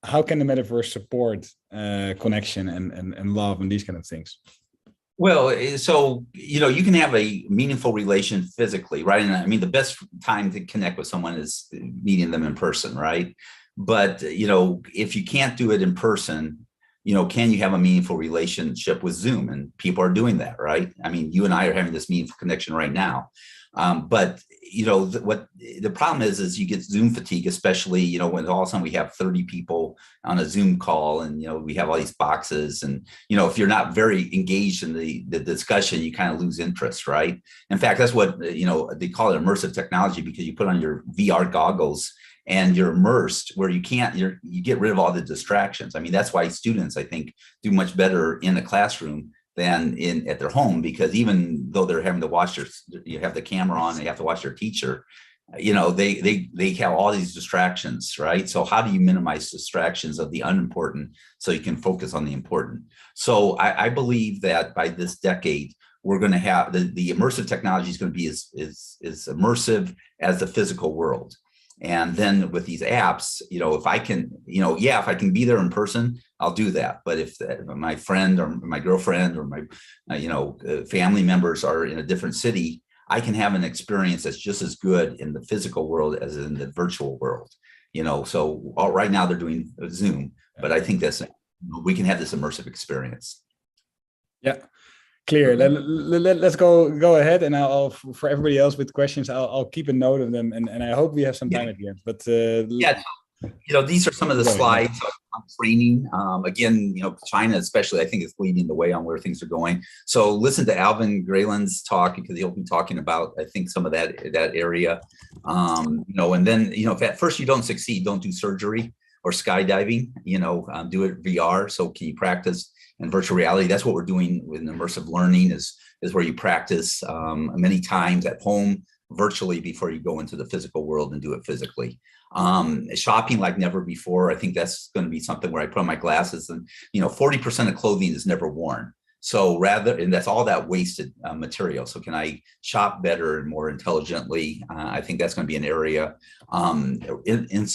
how can the metaverse support connection and love and these kind of things? Well, so, you can have a meaningful relation physically, right? And I mean, the best time to connect with someone is meeting them in person, right? But, if you can't do it in person, can you have a meaningful relationship with Zoom? And people are doing that, right? I mean, you and I are having this meaningful connection right now. But, what the problem is you get Zoom fatigue, especially, when all of a sudden we have 30 people on a Zoom call and, we have all these boxes and, if you're not very engaged in the discussion, you kind of lose interest, right? In fact, that's what, they call it immersive technology, because you put on your VR goggles and you're immersed where you get rid of all the distractions. I mean, that's why students, I think, do much better in a classroom than at their home, because even though they're having to you have the camera on, they have to watch their teacher, they have all these distractions, right? So how do you minimize distractions of the unimportant so you can focus on the important? So I believe that by this decade, we're going to have the immersive technology is going to be as immersive as the physical world. And then with these apps, if I can, if I can be there in person, I'll do that. But if my friend or my girlfriend or my, family members are in a different city, I can have an experience that's just as good in the physical world as in the virtual world. So right now they're doing Zoom, but I think we can have this immersive experience. Yeah. Clear. Let's go ahead, and I'll for everybody else with questions, I'll keep a note of them, and I hope we have some time at the end. But these are some of the slides on training. Again, China especially, I think, is leading the way on where things are going. So listen to Alvin Grayland's talk, because he'll be talking about, I think, some of that area. And then if at first you don't succeed, don't do surgery or skydiving. Do it VR. So can you practice? And virtual reality, that's what we're doing with immersive learning, is where you practice many times at home virtually before you go into the physical world and do it physically. Shopping like never before. I think that's going to be something where I put on my glasses and 40% of clothing is never worn. So and that's all that wasted material. So can I shop better and more intelligently? I think that's going to be an area in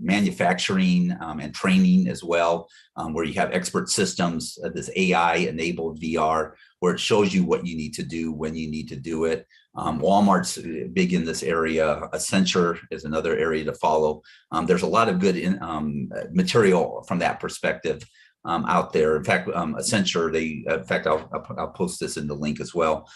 manufacturing and training as well, where you have expert systems, this AI-enabled VR, where it shows you what you need to do when you need to do it. Walmart's big in this area. Accenture is another area to follow. There's a lot of good material from that perspective out there. In fact, Accenture, I'll post this in the link as well.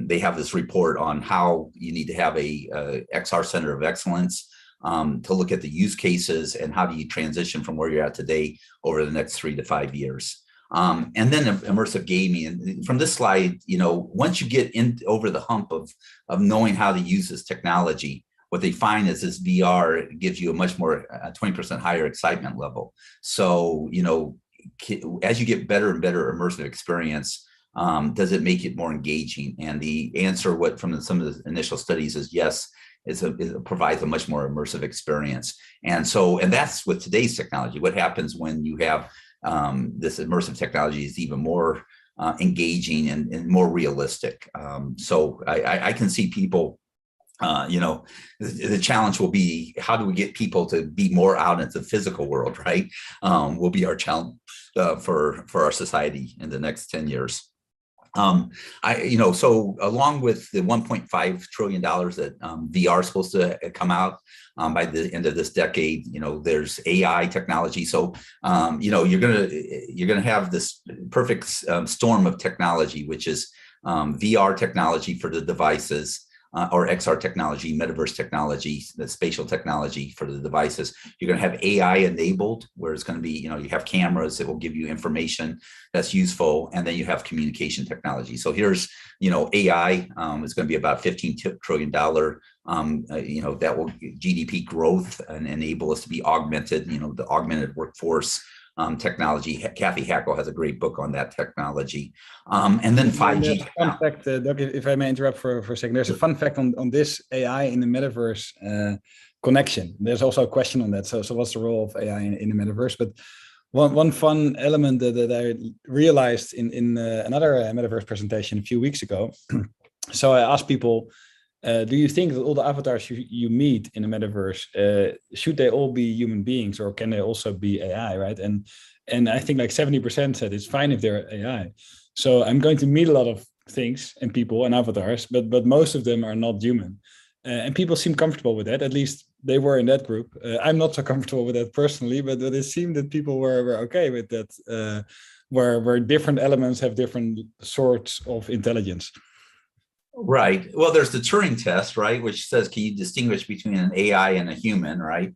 They have this report on how you need to have a XR Center of Excellence to look at the use cases and how do you transition from where you're at today over the next 3 to 5 years. And then immersive gaming. And from this slide, once you get over the hump of knowing how to use this technology, what they find is this VR gives you a much more 20% higher excitement level. So, as you get better and better immersive experience, does it make it more engaging? And the answer, from some of the initial studies, is yes. It provides a much more immersive experience. And that's with today's technology. What happens when you have this immersive technology is even more engaging and more realistic. So I can see people, the challenge will be, how do we get people to be more out into the physical world, right? Will be our challenge for our society in the next 10 years. So along with the $1.5 trillion that VR is supposed to come out by the end of this decade, there's AI technology. So, you're gonna have this perfect storm of technology, which is VR technology for the devices, or XR technology, metaverse technology, the spatial technology for the devices. You're going to have AI enabled, where it's going to be, you have cameras that will give you information that's useful, and then you have communication technology. So here's, AI is going to be about $15 trillion. That will GDP growth and enable us to be augmented, the augmented workforce. Technology. Kathy Hackle has a great book on that technology. And then 5G. Fun fact, Doug, if I may interrupt for a second, there's a fun fact on this AI in the metaverse connection. There's also a question on that. So what's the role of AI in the metaverse? But one fun element that I realized in another metaverse presentation a few weeks ago. So I asked people, do you think that all the avatars you meet in the metaverse, should they all be human beings, or can they also be AI, right? And I think like 70% said it's fine if they're AI. So I'm going to meet a lot of things and people and avatars, but most of them are not human. And people seem comfortable with that. At least they were in that group. I'm not so comfortable with that personally, but it seemed that people were okay with that, where different elements have different sorts of intelligence. Right. Well, there's the Turing test, right, which says, can you distinguish between an AI and a human, right?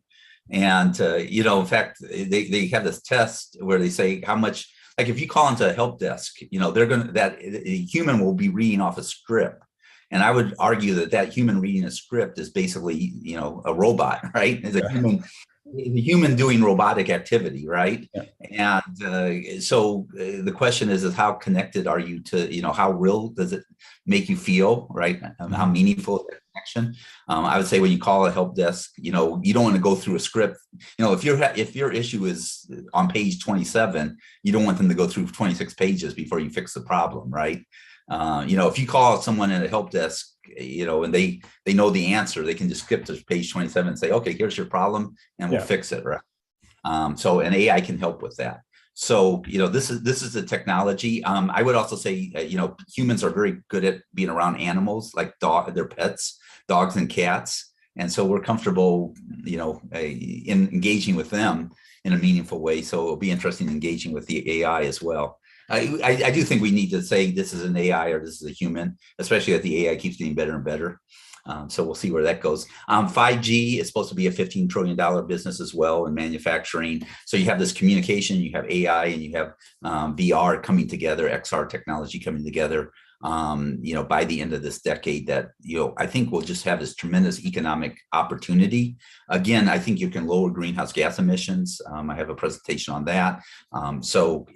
And, in fact, they have this test where they say how much, like if you call into a help desk, that a human will be reading off a script. And I would argue that human reading a script is basically, a robot, right? It's a human doing robotic activity, right? Yeah. And so the question is how connected are you to, how real does it make you feel, right? How meaningful is that connection? I would say when you call a help desk, you don't want to go through a script. If your issue is on page 27, you don't want them to go through 26 pages before you fix the problem, right? If you call someone at a help desk, and they know the answer, they can just skip to page 27 and say, okay, here's your problem, and we'll fix it, right? So an AI can help with that. So, this is the technology. I would also say, humans are very good at being around animals, like their pets, dogs and cats. And so we're comfortable, in engaging with them in a meaningful way. So it'll be interesting engaging with the AI as well. I do think we need to say this is an AI or this is a human, especially as the AI keeps getting better and better. So we'll see where that goes. 5G is supposed to be a $15 trillion business as well in manufacturing. So you have this communication, you have AI, and you have VR coming together, XR technology coming together. By the end of this decade, that I think we'll just have this tremendous economic opportunity. Again, I think you can lower greenhouse gas emissions. I have a presentation on that. So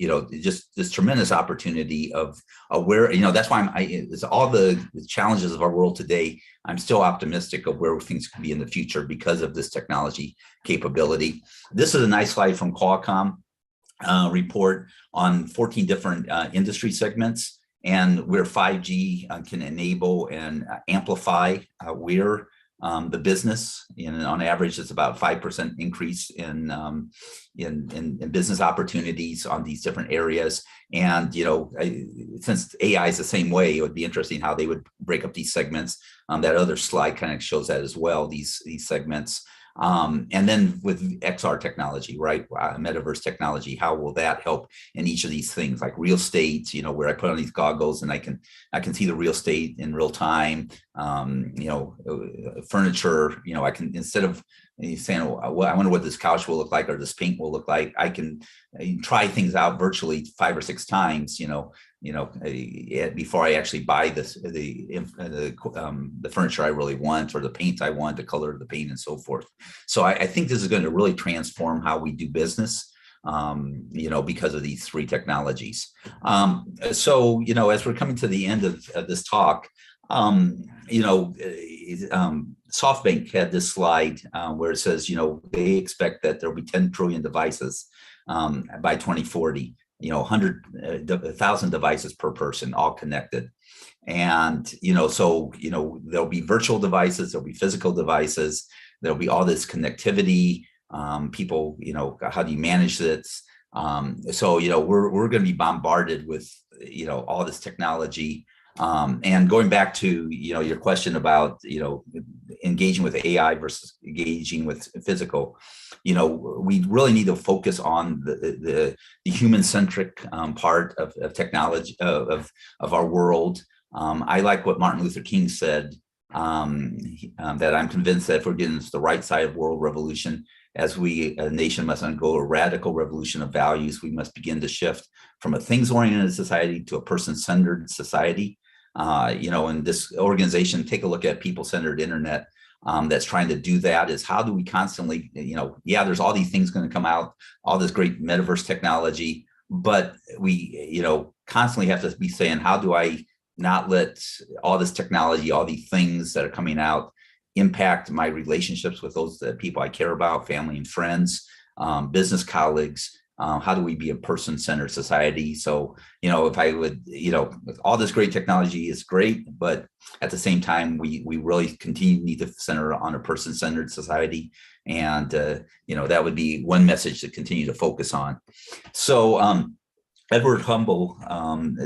just this tremendous opportunity of where that's why it's all the challenges of our world today. I'm still optimistic of where things could be in the future because of this technology capability. This is a nice slide from Qualcomm report on 14 different industry segments. And where 5G can enable and amplify the business, and on average, it's about 5% increase in business opportunities on these different areas. And since AI is the same way, it would be interesting how they would break up these segments. That other slide kind of shows that as well. These segments. And then with XR technology, right, metaverse technology, how will that help in each of these things, like real estate, where I put on these goggles and I can see the real estate in real time. furniture. I can, instead of saying, oh, well, I wonder what this couch will look like or this paint will look like, I can try things out virtually 5 or 6 times, before I actually buy the furniture I really want, or the paint I want, the color of the paint, and so forth. So I think this is going to really transform how we do business, because of these 3 technologies. So, as we're coming to the end of this talk, Softbank had this slide where it says, they expect that there'll be 10 trillion devices by 2040, 100,000 devices per person, all connected. And, there'll be virtual devices, there'll be physical devices, there'll be all this connectivity. People, how do you manage this? So, we're going to be bombarded with, all this technology. And going back to, your question about, engaging with AI versus engaging with physical, we really need to focus on the human-centric part of technology, of our world. I like what Martin Luther King said, that I'm convinced that if we're getting to the right side of world revolution, as we, a nation, must undergo a radical revolution of values. We must begin to shift from a things-oriented society to a person-centered society. And this organization, take a look at people-centered internet, that's trying to do that. Is how do we constantly, there's all these things going to come out, all this great metaverse technology, but we, constantly have to be saying, how do I not let all this technology, all these things that are coming out, impact my relationships with those people I care about, family and friends, business colleagues. How do we be a person-centered society? So, if I would, all this great technology is great, but at the same time, we really need to center on a person-centered society. And, that would be one message to continue to focus on. So Edward Humble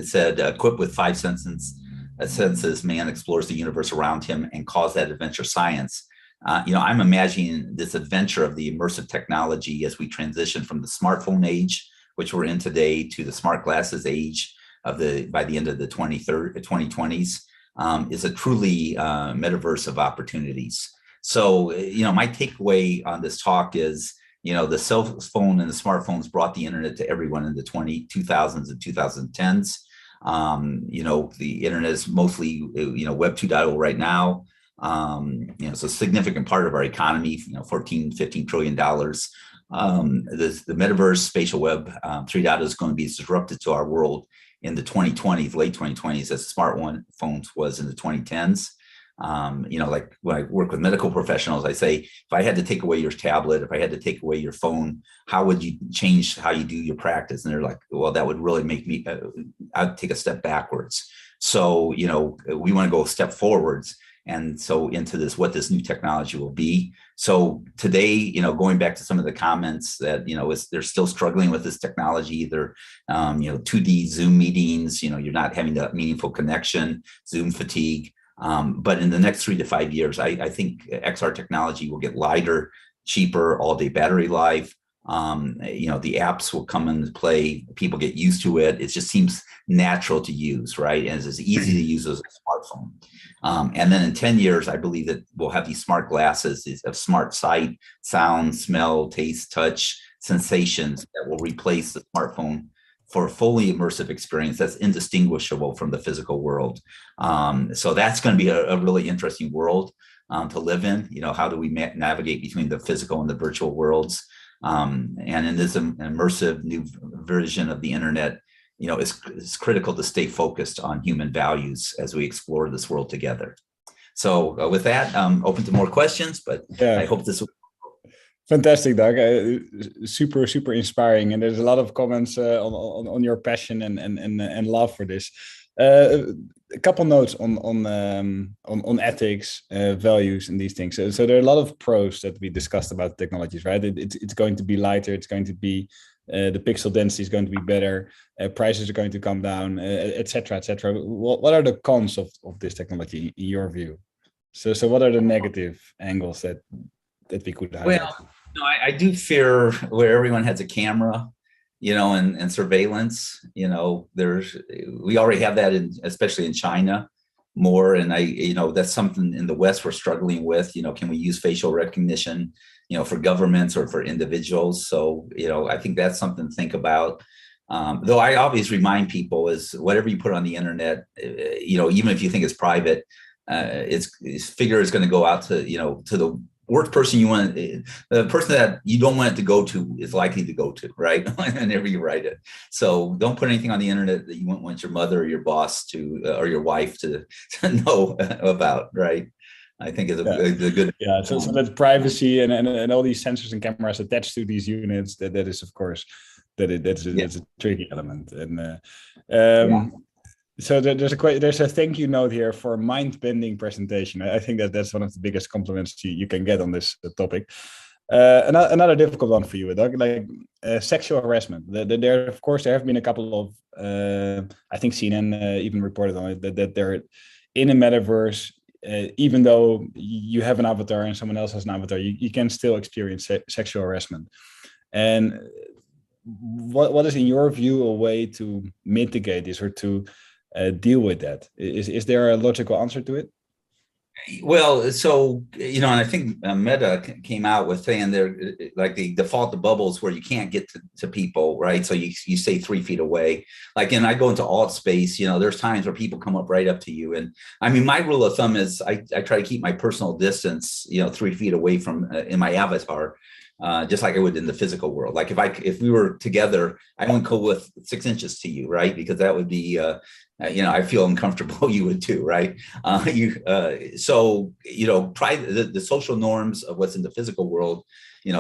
said, equipped with 5 senses, man explores the universe around him and calls that adventure science. I'm imagining this adventure of the immersive technology as we transition from the smartphone age, which we're in today, to the smart glasses age by the end of the 2020s, is a truly metaverse of opportunities. So, my takeaway on this talk is, the cell phone and the smartphones brought the internet to everyone in the 2000s and 2010s. The internet is mostly, Web 2.0 right now. It's a significant part of our economy, $14-15 trillion. The metaverse, spatial web 3.0 is going to be disruptive to our world in the 2020s, late 2020s, as smartphones was in the 2010s. Like when I work with medical professionals, I say, if I had to take away your tablet, if I had to take away your phone, how would you change how you do your practice? And they're like, well, that would really make me, I'd take a step backwards. So, we want to go a step forwards. And so into this, what this new technology will be. So today, going back to some of the comments that, they're still struggling with this technology, either, 2D Zoom meetings, you're not having that meaningful connection, Zoom fatigue. But in the next 3 to 5 years, I think XR technology will get lighter, cheaper, all-day battery life. The apps will come into play. People get used to it. It just seems natural to use, right? And it's as easy to use as a smartphone. And then in 10 years, I believe that we'll have these smart glasses of smart sight, sound, smell, taste, touch, sensations that will replace the smartphone for a fully immersive experience that's indistinguishable from the physical world. So that's going to be a really interesting world to live in. How do we navigate between the physical and the virtual worlds? And in this immersive new version of the internet, it's critical to stay focused on human values as we explore this world together. So with that, I'm open to more questions, but yeah. I hope this will. Fantastic, Doug. Super, super inspiring. And there's a lot of comments on your passion and love for this. A couple notes on ethics, values, and these things. So there are a lot of pros that we discussed about technologies, right? It's going to be lighter. It's going to be the pixel density is going to be better. Prices are going to come down, etc., etc. What are the cons of this technology in your view? So what are the negative angles that we could highlight? Well, I do fear where everyone has a camera, and surveillance. We already have that especially in China. more. And that's something in the West we're struggling with. Can we use facial recognition, for governments or for individuals? So, I think that's something to think about. Though I always remind people is whatever you put on the internet, even if you think it's private, its figure is going to go out to, to the worst person you want, the person that you don't want it to go to is likely to go to, right? Whenever you write it. So don't put anything on the internet that you wouldn't want your mother or your boss to, or your wife to know about, right? I think is a good. Yeah, so that privacy and all these sensors and cameras attached to these units, that is of course that's a tricky element. And so there's a thank you note here for mind-bending presentation. I think that's one of the biggest compliments you can get on this topic. Another difficult one for you, Doug, like sexual harassment. There of course there have been a couple of I think CNN even reported on it that they're in a metaverse. Even though you have an avatar and someone else has an avatar, you can still experience sexual harassment. And what is, in your view, a way to mitigate this or to deal with that? Is there a logical answer to it? Well, so, and I think Meta came out with saying they're like the default to bubbles where you can't get to people, right? So you stay 3 feet away. Like, and I go into alt space, there's times where people come right up to you. And I mean, my rule of thumb is I try to keep my personal distance, 3 feet away from in my avatar. Just like I would in the physical world. Like if we were together, I wouldn't go with 6 inches to you, right? Because that would be, I feel uncomfortable. You would too, right? So try the social norms of what's in the physical world.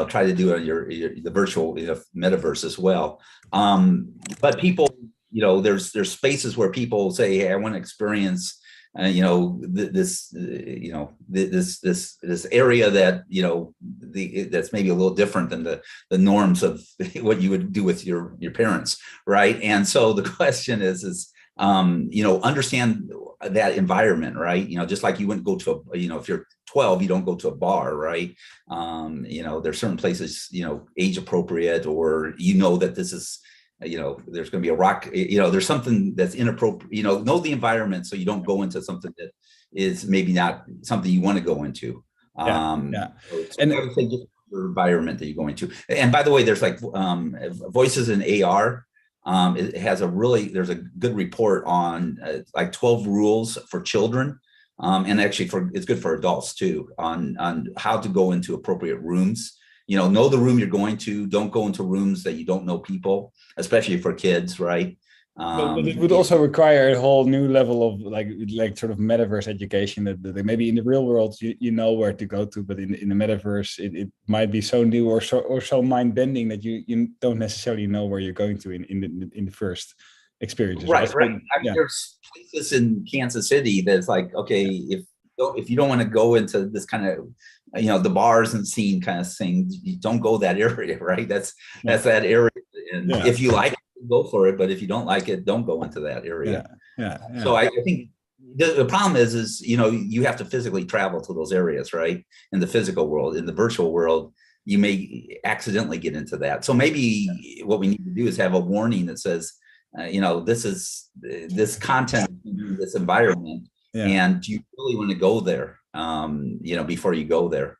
Try to do it on the virtual metaverse as well. But people, there's spaces where people say, hey, I want to experience. This area that that's maybe a little different than the norms of what you would do with your parents, right? And so the question is understand that environment, right? Just like you wouldn't go to if you're 12, you don't go to a bar, right? There's certain places age appropriate, or that this is. There's going to be a rock, there's something that's inappropriate, know the environment so you don't go into something that is maybe not something you want to go into. So and I would say just your environment that you're going to. And by the way, there's like Voices in AR. It has there's a good report on like 12 rules for children. And actually it's good for adults too, on how to go into appropriate rooms. Know the room you're going to. Don't go into rooms that you don't know people, especially for kids, right? But it would also require a whole new level of like sort of metaverse education that maybe in the real world you know where to go to, but in the metaverse it might be so new or so mind bending that you don't necessarily know where you're going to in the first experiences. Right. I mean, there's places in Kansas City that's like, okay, if you don't want to go into this kind of the bars and scene kind of thing, you don't go that area, right? That's that area. And if you like it, go for it. But if you don't like it, don't go into that area. So I think the problem is you have to physically travel to those areas, right? In the physical world. In the virtual world, you may accidentally get into that. So maybe what we need to do is have a warning that says, this content, this environment, and do you really want to go there? Before you go there.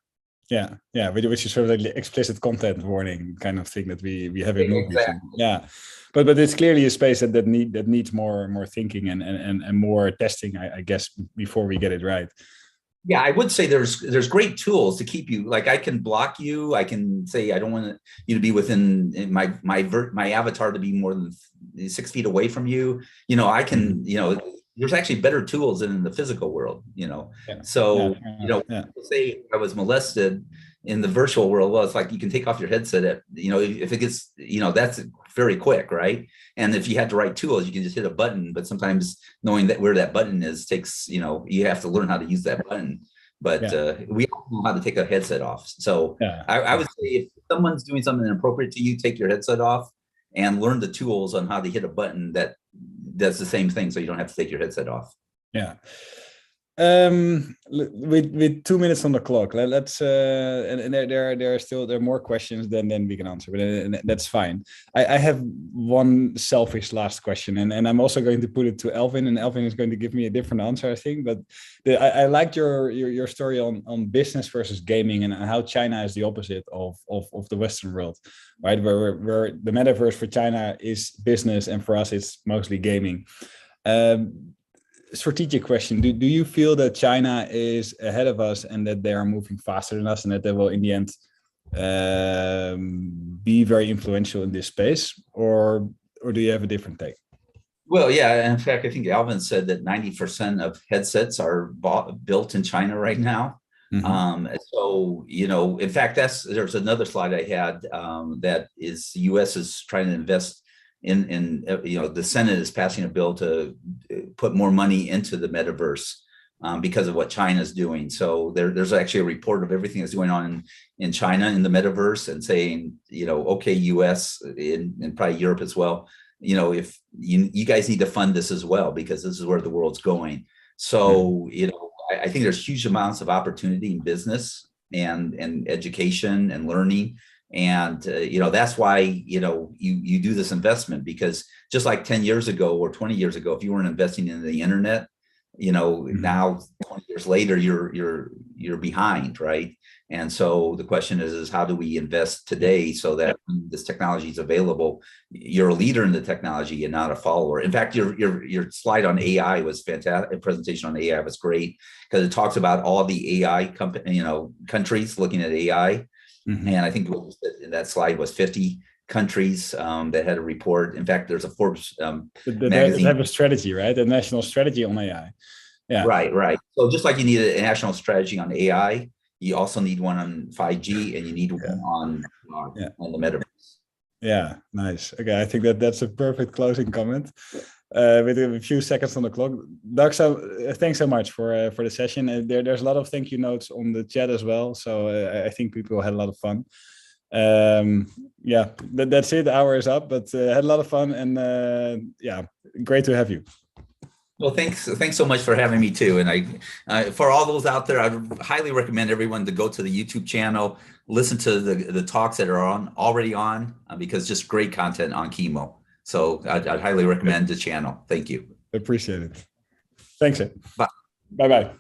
Which is sort of like the explicit content warning kind of thing that we have in movies. Exactly. But it's clearly a space that needs more thinking and more testing, I guess, before we get it right. Yeah, I would say there's great tools to keep you, like I can block you. I can say I don't want you to be within my avatar to be more than 6 feet away from you. I can there's actually better tools than in the physical world, So, say I was molested in the virtual world. Well, it's like you can take off your headset if it gets, that's very quick, right? And if you have the right tools, you can just hit a button. But sometimes knowing that where that button is takes, you have to learn how to use that button. But we all know how to take a headset off. So I would say if someone's doing something inappropriate to you, take your headset off and learn the tools on how to hit a button that does the same thing, so you don't have to take your headset off. With 2 minutes on the clock, let's and there are more questions than we can answer, but that's fine. I have one selfish last question, and I'm also going to put it to Elvin, and Elvin is going to give me a different answer, I think. But I liked your story on business versus gaming and how China is the opposite of the Western world, right? Where the metaverse for China is business, and for us it's mostly gaming. Strategic question. Do you feel that China is ahead of us and that they are moving faster than us and that they will in the end be very influential in this space, or do you have a different take? Well, yeah, in fact, I think Alvin said that 90% of headsets are built in China right now. So, in fact, there's another slide I had that is the US is trying to invest in the Senate is passing a bill to put more money into the metaverse because of what China's doing. So there's actually a report of everything that's going on in China in the metaverse and saying, okay, US and probably Europe as well, if you guys need to fund this as well, because this is where the world's going. So, I think there's huge amounts of opportunity in business and education and learning. And, that's why, you do this investment, because just like 10 years ago or 20 years ago, if you weren't investing in the internet, now 20 years later, you're behind, right? And so the question is how do we invest today so that when this technology is available, you're a leader in the technology and not a follower. In fact, your slide on AI was fantastic. Presentation on AI was great because it talks about all the AI countries looking at AI. And I think in that slide was 50 countries that had a report. In fact, there's a Forbes magazine. They have a strategy, right? A national strategy on AI. Yeah. Right. So just like you need a national strategy on AI, you also need one on 5G, and you need one on the metaverse. Yeah, nice. Okay, I think that's a perfect closing comment. With a few seconds on the clock, Doug, thanks so much for the session. There's a lot of thank you notes on the chat as well, so I think people had a lot of fun. That's it. The hour is up, but had a lot of fun, and great to have you. Well, thanks so much for having me too. And for all those out there, I'd highly recommend everyone to go to the YouTube channel, listen to the talks that are already on, because just great content on chemo. So I'd highly recommend the channel. Thank you. Appreciate it. Thanks. Bye. Bye-bye.